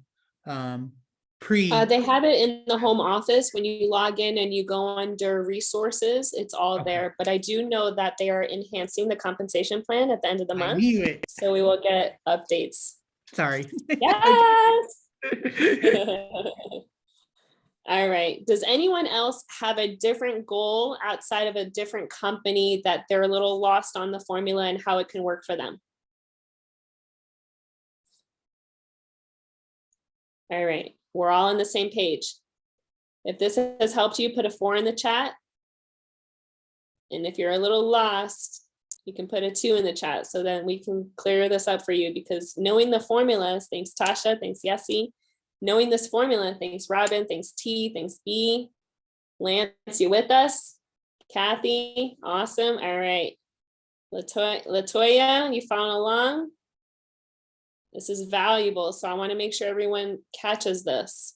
They have it in the home office. When you log in and you go under resources, it's all there. But I do know that they are enhancing the compensation plan at the end of the month. I knew it. So we will get updates. Sorry. Yes. All right. Does anyone else have a different goal outside of a different company that they're a little lost on the formula and how it can work for them? All right. We're all on the same page. If this has helped you, put a 4 in the chat. And if you're a little lost, you can put a 2 in the chat so then we can clear this up for you, because knowing the formulas, thanks Tasha, thanks Yessie, knowing this formula, thanks Robin, thanks T, thanks B, Lance, you with us? Kathy, awesome. All right. Latoya, you following along? This is valuable, so I want to make sure everyone catches this.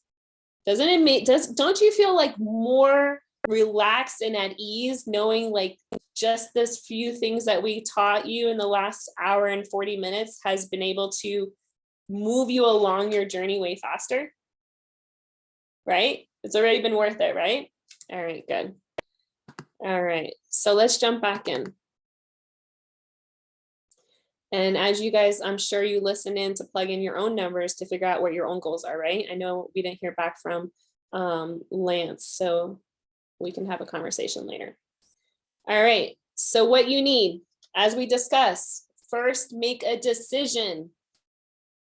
Doesn't it make, don't you feel like more relaxed and at ease knowing like just this few things that we taught you in the last hour and 40 minutes has been able to move you along your journey way faster? Right? It's already been worth it, right? All right, good. All right, so let's jump back in. And as you guys, I'm sure you listen in to plug in your own numbers to figure out what your own goals are, right? I know we didn't hear back from Lance, so we can have a conversation later. All right, so what you need, as we discuss, first make a decision,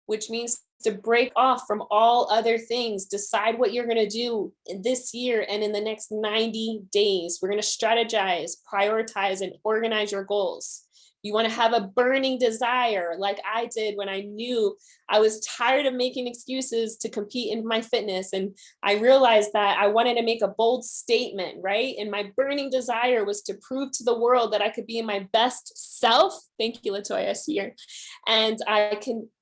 which means to break off from all other things. Decide what you're gonna do this year and in the next 90 days. We're gonna strategize, prioritize, and organize your goals. You want to have a burning desire like I did when I knew I was tired of making excuses to compete in my fitness. And I realized that I wanted to make a bold statement, right? And my burning desire was to prove to the world that I could be in my best self. Thank you, Latoya, I see you. And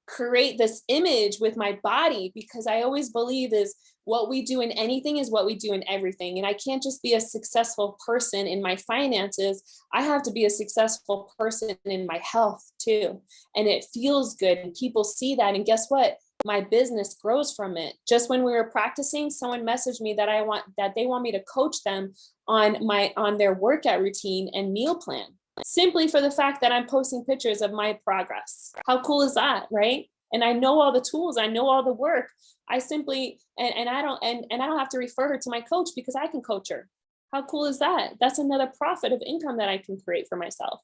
create this image with my body, because I always believe is what we do in anything is what we do in everything. And I can't just be a successful person in my finances. I have to be a successful person in my health too. And it feels good. And people see that. And guess what? My business grows from it. Just when we were practicing, someone messaged me that they want me to coach them on their workout routine and meal plan, simply for the fact that I'm posting pictures of my progress. How cool is that, right? And I know all the tools, I know all the work. I simply and I don't have to refer her to my coach because I can coach her. How cool is that? That's another profit of income that I can create for myself.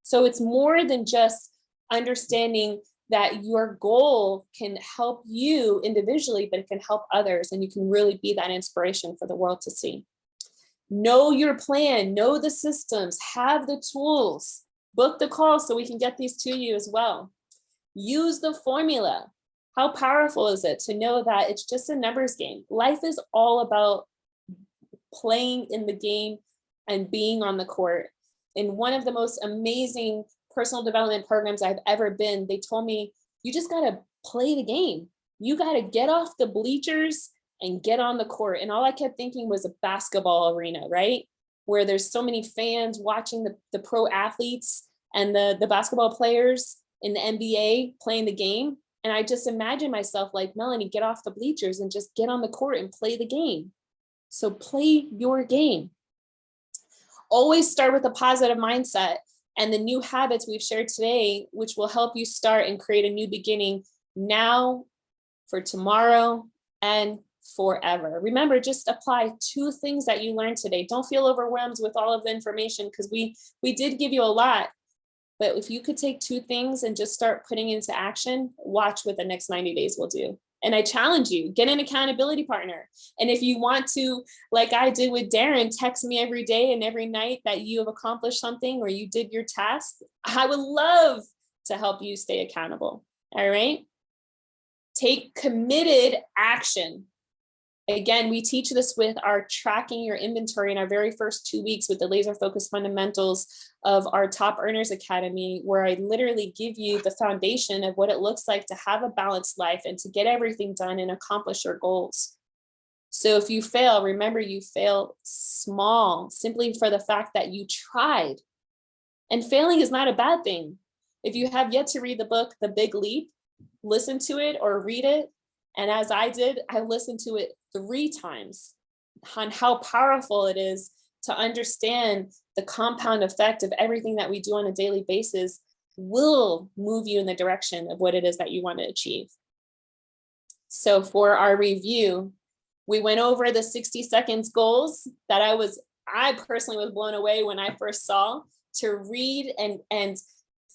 So it's more than just understanding that your goal can help you individually, but it can help others, and you can really be that inspiration for the world to see. Know your plan, know the systems, have the tools, book the call so we can get these to you as well. Use the formula. How powerful is it to know that it's just a numbers game? Life is all about playing in the game and being on the court. In one of the most amazing personal development programs I've ever been, they told me, you just got to play the game. You got to get off the bleachers and get on the court. And all I kept thinking was a basketball arena, right? Where there's so many fans watching the pro athletes and the basketball players in the NBA playing the game. And I just imagine myself like, Melanie, get off the bleachers and just get on the court and play the game. So play your game. Always start with a positive mindset and the new habits we've shared today, which will help you start and create a new beginning now, for tomorrow, and forever. Remember, just apply 2 things that you learned today. Don't feel overwhelmed with all of the information, because we did give you a lot. But if you could take 2 things and just start putting into action, watch what the next 90 days will do. And I challenge you, get an accountability partner. And if you want to, like I did with Darren, text me every day and every night that you have accomplished something or you did your task, I would love to help you stay accountable. All right. Take committed action. Again, we teach this with our tracking your inventory in our very first 2 weeks with the laser focused fundamentals of our Top Earners Academy, where I literally give you the foundation of what it looks like to have a balanced life and to get everything done and accomplish your goals. So if you fail, remember you fail small, simply for the fact that you tried. And failing is not a bad thing. If you have yet to read the book, The Big Leap, listen to it or read it. And as I did, I listened to it 3 times on how powerful it is to understand the compound effect of everything that we do on a daily basis will move you in the direction of what it is that you want to achieve. So for our review, we went over the 60 seconds goals that I personally was blown away when I first saw, to read and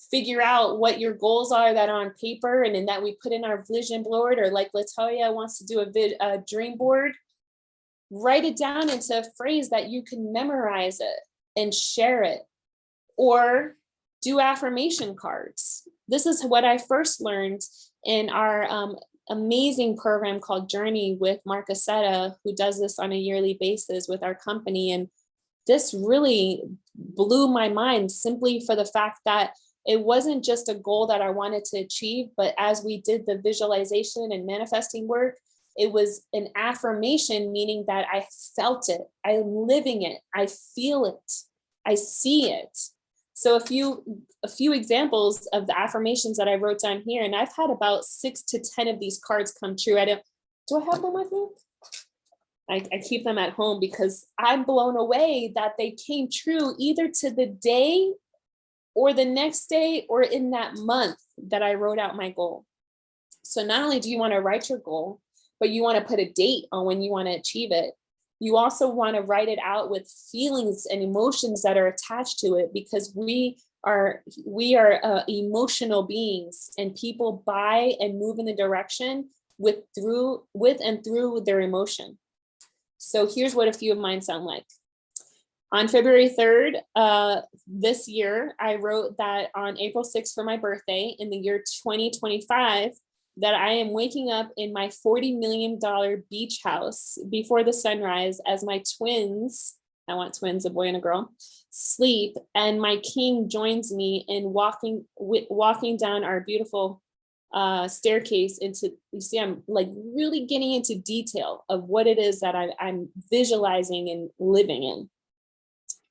figure out what your goals are that are on paper, and then that we put in our vision board, or like Latoya wants to do a dream board. Write it down into a phrase that you can memorize it and share it, or do affirmation cards. This is what I first learned in our amazing program called Journey with Mark Aceta, who does this on a yearly basis with our company. And this really blew my mind, simply for the fact that it wasn't just a goal that I wanted to achieve, but as we did the visualization and manifesting work, it was an affirmation, meaning that I felt it, I'm living it, I feel it, I see it. So a few examples of the affirmations that I wrote down here, and I've had about 6 to 10 of these cards come true. Do I have them with me? I keep them at home because I'm blown away that they came true either to the day or the next day or in that month that I wrote out my goal. So not only do you want to write your goal, but you want to put a date on when you want to achieve it. You also want to write it out with feelings and emotions that are attached to it, because we are emotional beings, and people buy and move in the direction with and through their emotion. So here's what a few of mine sound like. On February 3rd, this year, I wrote that on April 6th for my birthday in the year 2025, that I am waking up in my $40 million beach house before the sunrise as my twins, I want twins, a boy and a girl, sleep, and my king joins me in walking down our beautiful staircase into, you see, I'm like really getting into detail of what it is that I'm visualizing and living in.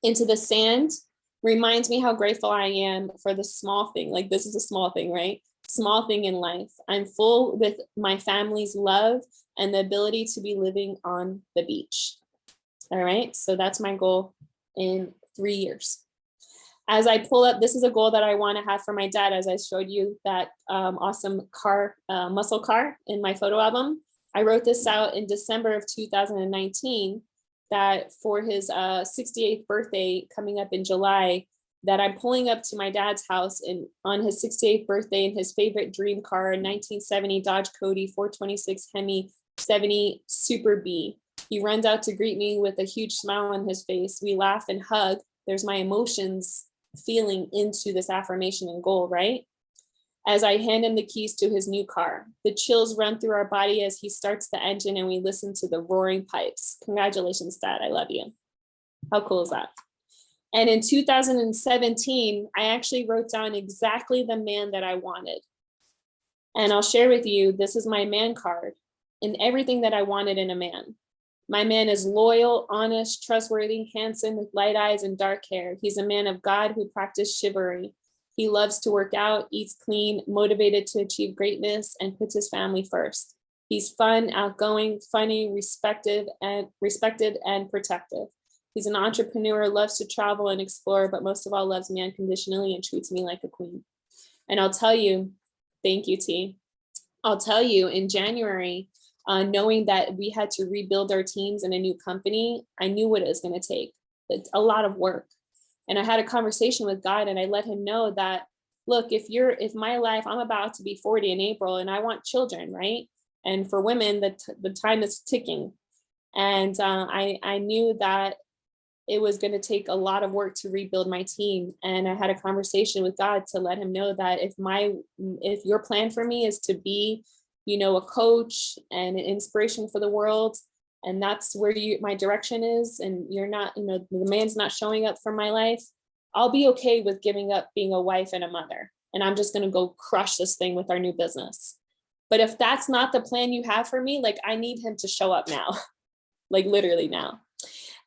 Into the sand reminds me how grateful I am for the small thing. Like, this is a small thing, right? Small thing in life. I'm full with my family's love and the ability to be living on the beach. All right, so that's my goal in 3 years. As I pull up, this is a goal that I want to have for my dad, as I showed you that awesome car, muscle car in my photo album. I wrote this out in December of 2019, that for his 68th birthday coming up in July, that I'm pulling up to my dad's house and on his 68th birthday in his favorite dream car, 1970 Dodge Cody 426 Hemi 70 Super B. He runs out to greet me with a huge smile on his face. We laugh and hug. There's my emotions feeling into this affirmation and goal, right? As I hand him the keys to his new car, the chills run through our body as he starts the engine and we listen to the roaring pipes. Congratulations, Dad. I love you. How cool is that? And in 2017, I actually wrote down exactly the man that I wanted. And I'll share with you, this is my man card and everything that I wanted in a man. My man is loyal, honest, trustworthy, handsome, with light eyes and dark hair. He's a man of God who practiced chivalry. He loves to work out, eats clean, motivated to achieve greatness, and puts his family first. He's fun, outgoing, funny, respected, and protective. He's an entrepreneur, loves to travel and explore, but most of all loves me unconditionally and treats me like a queen. And I'll tell you, thank you, T. I'll tell you, in January, knowing that we had to rebuild our teams in a new company, I knew what it was going to take. It's a lot of work. And I had a conversation with God and I let him know that, look, if my life, I'm about to be 40 in April and I want children, right? And for women, the time is ticking. And I knew that it was going to take a lot of work to rebuild my team. And I had a conversation with God to let him know that if your plan for me is to be, a coach and an inspiration for the world, and that's where my direction is, and you're not, the man's not showing up for my life, I'll be okay with giving up being a wife and a mother. And I'm just going to go crush this thing with our new business. But if that's not the plan you have for me, like, I need him to show up now, like literally now.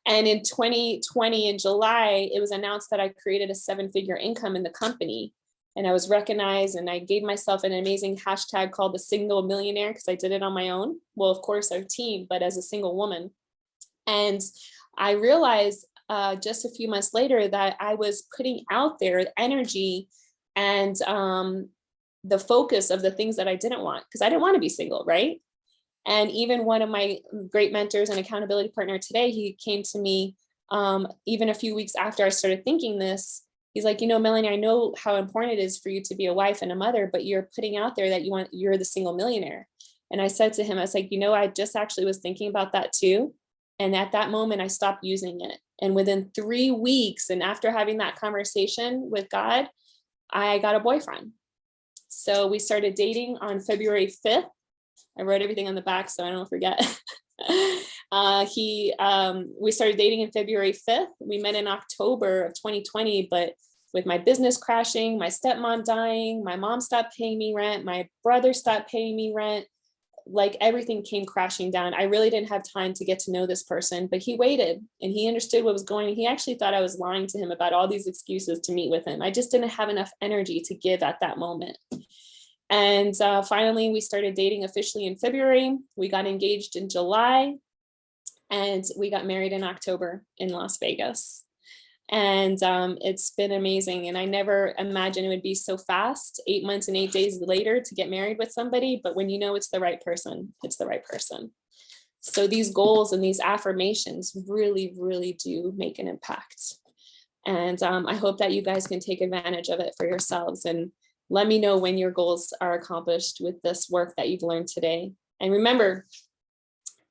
And in 2020, in July, it was announced that I created a 7-figure income in the company. And I was recognized, and I gave myself an amazing hashtag called the single millionaire, because I did it on my own. Well, of course, our team, but as a single woman. And I realized just a few months later that I was putting out there energy and the focus of the things that I didn't want, because I didn't want to be single, right? And even one of my great mentors and accountability partner today, he came to me even a few weeks after I started thinking this. He's like, Melanie, I know how important it is for you to be a wife and a mother, but you're putting out there that you're the single millionaire. And I said to him, I was like, I just actually was thinking about that too. And at that moment, I stopped using it. And within 3 weeks, and after having that conversation with God, I got a boyfriend. So we started dating on February 5th. I wrote everything on the back so I don't forget. We started dating in February 5th. We met in October of 2020, but with my business crashing, my stepmom dying, my mom stopped paying me rent, my brother stopped paying me rent, like everything came crashing down. I really didn't have time to get to know this person, but he waited and he understood what was going on. He actually thought I was lying to him about all these excuses to meet with him. I just didn't have enough energy to give at that moment. And finally, we started dating officially in February. We got engaged in July, and we got married in October in Las Vegas. And it's been amazing. And I never imagined it would be so fast, 8 months and 8 days later to get married with somebody. But when you know it's the right person, it's the right person. So these goals and these affirmations really, really do make an impact. And I hope that you guys can take advantage of it for yourselves. And let me know when your goals are accomplished with this work that you've learned today. And remember,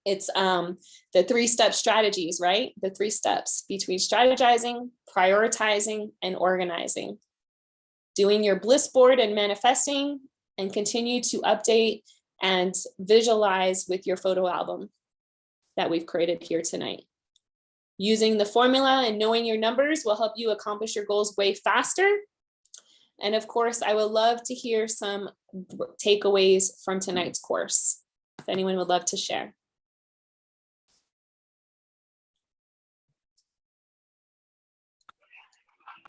it's the 3-step strategies, right? The 3 steps between strategizing, prioritizing, and organizing. Doing your bliss board and manifesting, and continue to update and visualize with your photo album that we've created here tonight. Using the formula and knowing your numbers will help you accomplish your goals way faster. And of course, I would love to hear some takeaways from tonight's course. If anyone would love to share.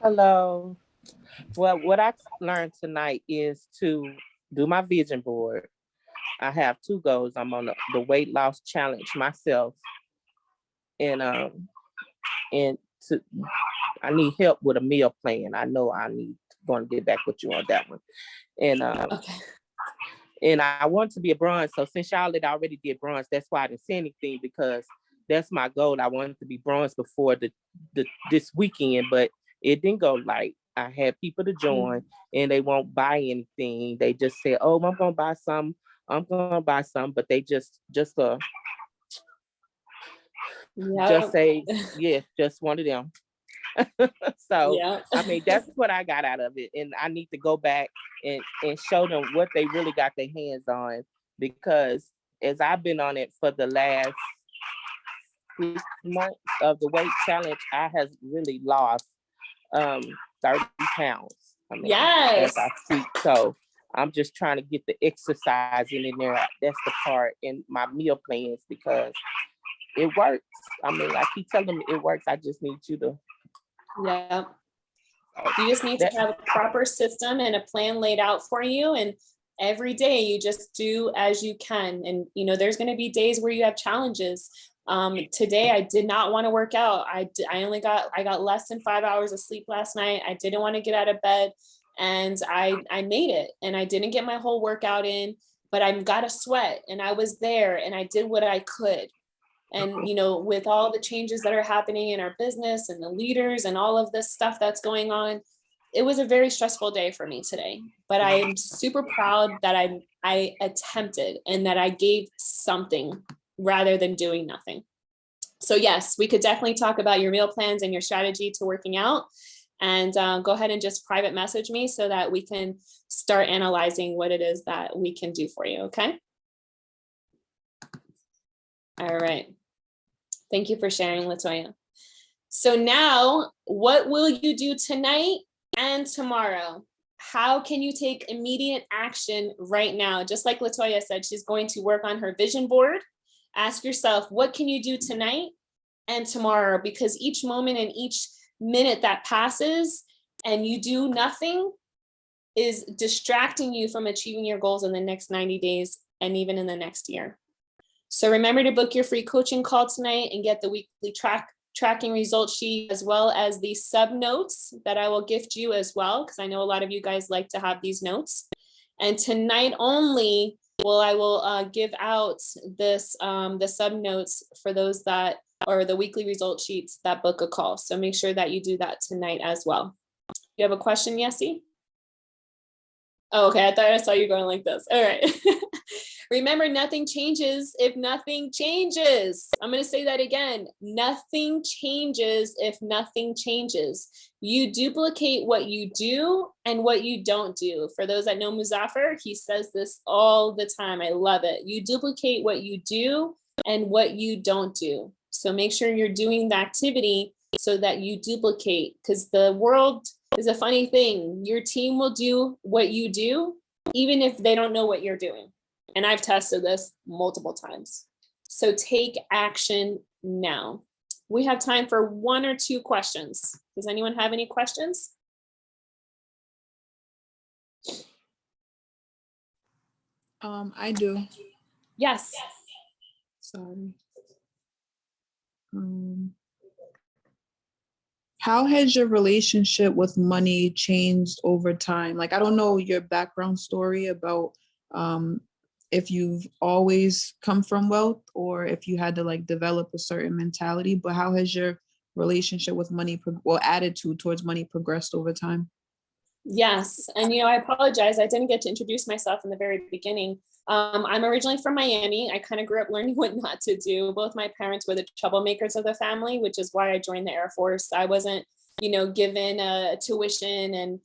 Hello. Well, what I learned tonight is to do my vision board. I have 2 goals. I'm on the weight loss challenge myself, and to I need help with a meal plan. I know I need going to get back with you on that one, and Okay. and I want to be a bronze. So since y'all had already did bronze, that's why I didn't say anything, because that's my goal. I wanted to be bronze before this weekend, but it didn't go like I had people to join and they won't buy anything. They just say, "Oh, I'm gonna buy some. I'm gonna buy some," but they just say, yeah, just one of them. So Yeah. I mean, that's what I got out of it, and I need to go back and show them what they really got their hands on, because as I've been on it for the last 6 months of the weight challenge, I has really lost 30 pounds. I mean, Yes. as I speak. So I'm just trying to get the exercise in there. That's the part in my meal plans, because it works. I mean, I keep telling them it works. I just need you to. Yeah. You just need to have a proper system and a plan laid out for you. And every day you just do as you can. And, you know, there's going to be days where you have challenges. Today, I did not want to work out. I got less than 5 hours of sleep last night. I didn't want to get out of bed, and I made it, and I didn't get my whole workout in, but I got a sweat, and I was there, and I did what I could. And, you know, with all the changes that are happening in our business and the leaders and all of this stuff that's going on, it was a very stressful day for me today, but I am super proud that I attempted and that I gave something rather than doing nothing. So yes, we could definitely talk about your meal plans and your strategy to working out, and go ahead and just private message me so that we can start analyzing what it is that we can do for you. Okay. All right. Thank you for sharing, Latoya. So now, what will you do tonight and tomorrow? How can you take immediate action right now? Just like Latoya said, she's going to work on her vision board. Ask yourself, what can you do tonight and tomorrow? Because each moment and each minute that passes and you do nothing is distracting you from achieving your goals in the next 90 days and even in the next year. So remember to book your free coaching call tonight and get the weekly tracking result sheet, as well as the sub notes that I will gift you as well, because I know a lot of you guys like to have these notes. And tonight only, I will give out this the sub notes for those that, or the weekly result sheets that book a call. So make sure that you do that tonight as well. You have a question, Yessie? Oh, okay, I thought I saw you going like this. All right. Remember, nothing changes if nothing changes. I'm going to say that again. Nothing changes if nothing changes. You duplicate what you do and what you don't do. For those that know Muzaffar, he says this all the time. I love it. You duplicate what you do and what you don't do. So make sure you're doing the activity so that you duplicate, because the world is a funny thing. Your team will do what you do, even if they don't know what you're doing. And I've tested this multiple times. So take action now. We have time for 1 or 2 questions. Does anyone have any questions? I do. Yes. Sorry. How has your relationship with money changed over time? Like, I don't know your background story about if you've always come from wealth or if you had to like develop a certain mentality, but how has your relationship with money or attitude towards money progressed over time? Yes. And, you know, I apologize. I didn't get to introduce myself in the very beginning. I'm originally from Miami. I kind of grew up learning what not to do. Both my parents were the troublemakers of the family, which is why I joined the Air Force. I wasn't, you know, given a tuition and,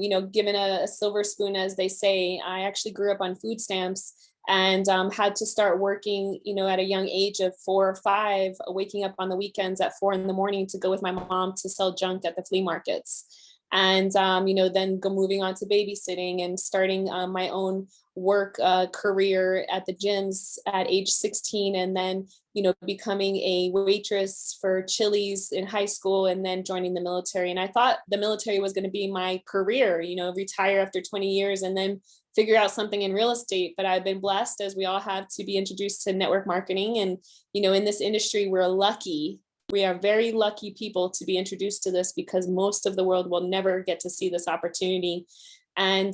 you know, given a silver spoon, as they say. I actually grew up on food stamps and had to start working, you know, at a young age of 4 or 5, waking up on the weekends at 4 in the morning to go with my mom to sell junk at the flea markets. And, then moving on to babysitting and starting my own work career at the gyms at age 16, and then, becoming a waitress for Chili's in high school, and then joining the military. And I thought the military was going to be my career, retire after 20 years and then figure out something in real estate. But I've been blessed, as we all have, to be introduced to network marketing. And, in this industry, we're lucky. We are very lucky people to be introduced to this, because most of the world will never get to see this opportunity. And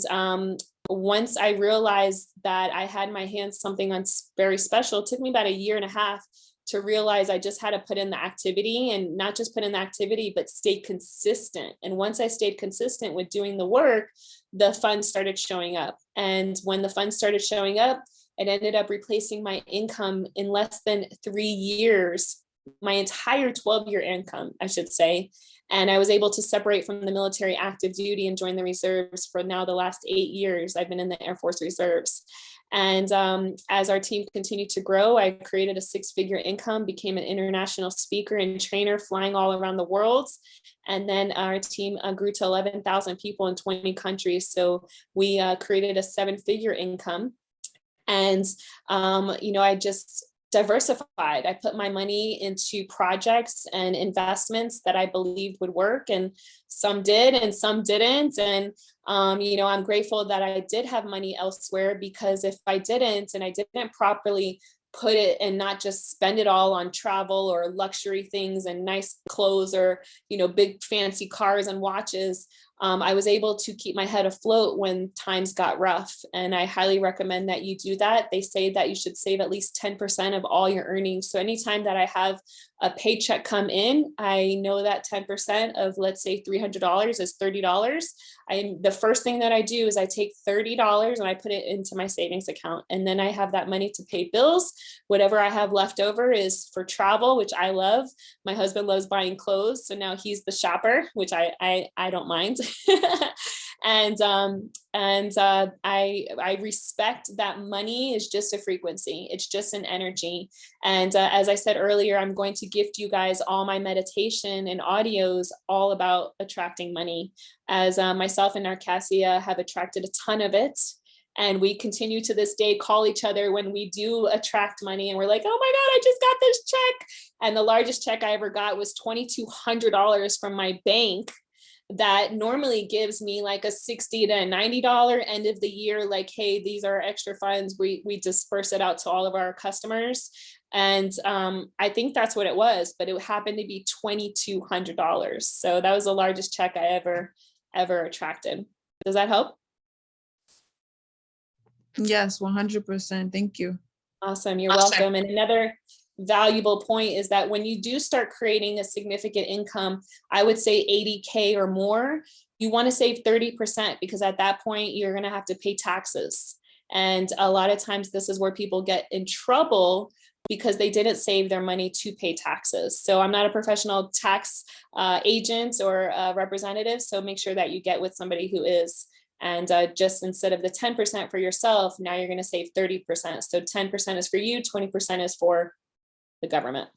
once I realized that I had my hands something on very special, it took me about 1.5 years to realize I just had to put in the activity, and not just put in the activity, but stay consistent. And once I stayed consistent with doing the work, the funds started showing up. And when the funds started showing up, it ended up replacing my income in less than 3 years, my entire 12-year income, I should say. And I was able to separate from the military active duty and join the reserves for now the last 8 years. I've been in the Air Force Reserves. And as our team continued to grow, I created a 6-figure income, became an international speaker and trainer, flying all around the world. And then our team grew to 11,000 people in 20 countries. So we created a 7-figure income. And, I just diversified. I put my money into projects and investments that I believed would work, and some did and some didn't. And, I'm grateful that I did have money elsewhere, because if I didn't, and I didn't properly put it and not just spend it all on travel or luxury things and nice clothes or, big fancy cars and watches, I was able to keep my head afloat when times got rough. And I highly recommend that you do that. They say that you should save at least 10% of all your earnings. So anytime that I have a paycheck come in, I know that 10% of, let's say, $300 is $30. The first thing that I do is I take $30 and I put it into my savings account. And then I have that money to pay bills. Whatever I have left over is for travel, which I love. My husband loves buying clothes, so now he's the shopper, which I don't mind. And I respect that money is just a frequency. It's just an energy. And as I said earlier, I'm going to gift you guys all my meditation and audios all about attracting money, as myself and Narcassia have attracted a ton of it. And we continue to this day call each other when we do attract money, and we're like, oh my God, I just got this check. And the largest check I ever got was $2,200 from my bank, that normally gives me like a $60 to $90 end of the year. Like, hey, these are extra funds. We disperse it out to all of our customers. And I think that's what it was, but it happened to be $2,200. So that was the largest check I ever attracted. Does that help? Yes, 100%. Thank you. Awesome. You're welcome. And another valuable point is that when you do start creating a significant income, I would say 80K or more, you want to save 30%, because at that point you're going to have to pay taxes. And a lot of times this is where people get in trouble, because they didn't save their money to pay taxes. So I'm not a professional tax agent or representative. So make sure that you get with somebody who is. And just instead of the 10% for yourself, now you're going to save 30%. So 10% is for you, 20% is for the government.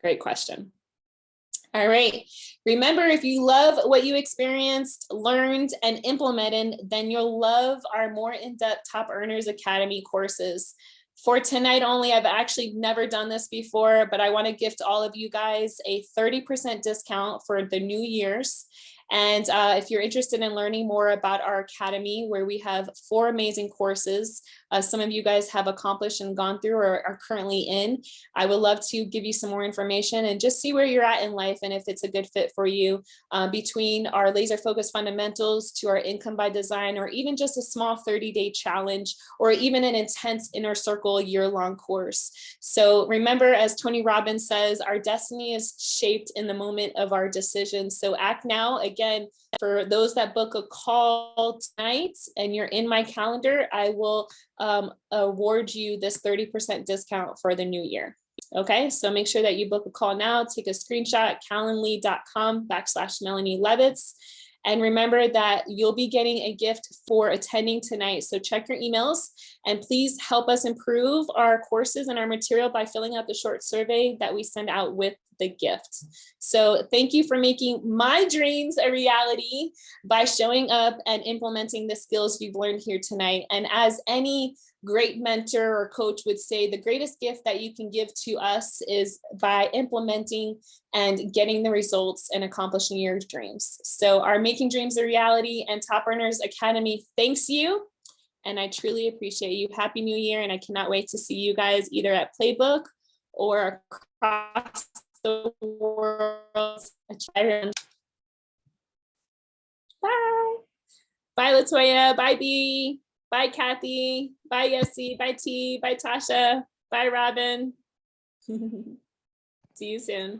Great question. All right. Remember, if you love what you experienced, learned, and implemented, then you'll love our more in-depth Top Earners Academy courses. For tonight only, I've actually never done this before, but I want to gift all of you guys a 30% discount for the New Year's. And if you're interested in learning more about our academy, where we have 4 amazing courses, some of you guys have accomplished and gone through or are currently in, I would love to give you some more information and just see where you're at in life and if it's a good fit for you, between our laser focused fundamentals to our income by design, or even just a small 30-day challenge, or even an intense inner circle year-long course. So remember, as Tony Robbins says, our destiny is shaped in the moment of our decisions. So act now. Again, for those that book a call tonight and you're in my calendar, I will award you this 30% discount for the new year. Okay, so make sure that you book a call now. Take a screenshot, calendly.com/Melanie Levitz. And remember that you'll be getting a gift for attending tonight. So check your emails and please help us improve our courses and our material by filling out the short survey that we send out with the gift. So thank you for making my dreams a reality by showing up and implementing the skills you've learned here tonight. And as any great mentor or coach would say, the greatest gift that you can give to us is by implementing and getting the results and accomplishing your dreams. So our Making Dreams a Reality and Top Earners Academy thanks you. And I truly appreciate you. Happy New Year. And I cannot wait to see you guys either at Playbook or across the world. Bye. Bye, Latoya. Bye, B. Bye, Kathy. Bye, Yessie. Bye, T. Bye, Tasha. Bye, Robin. See you soon.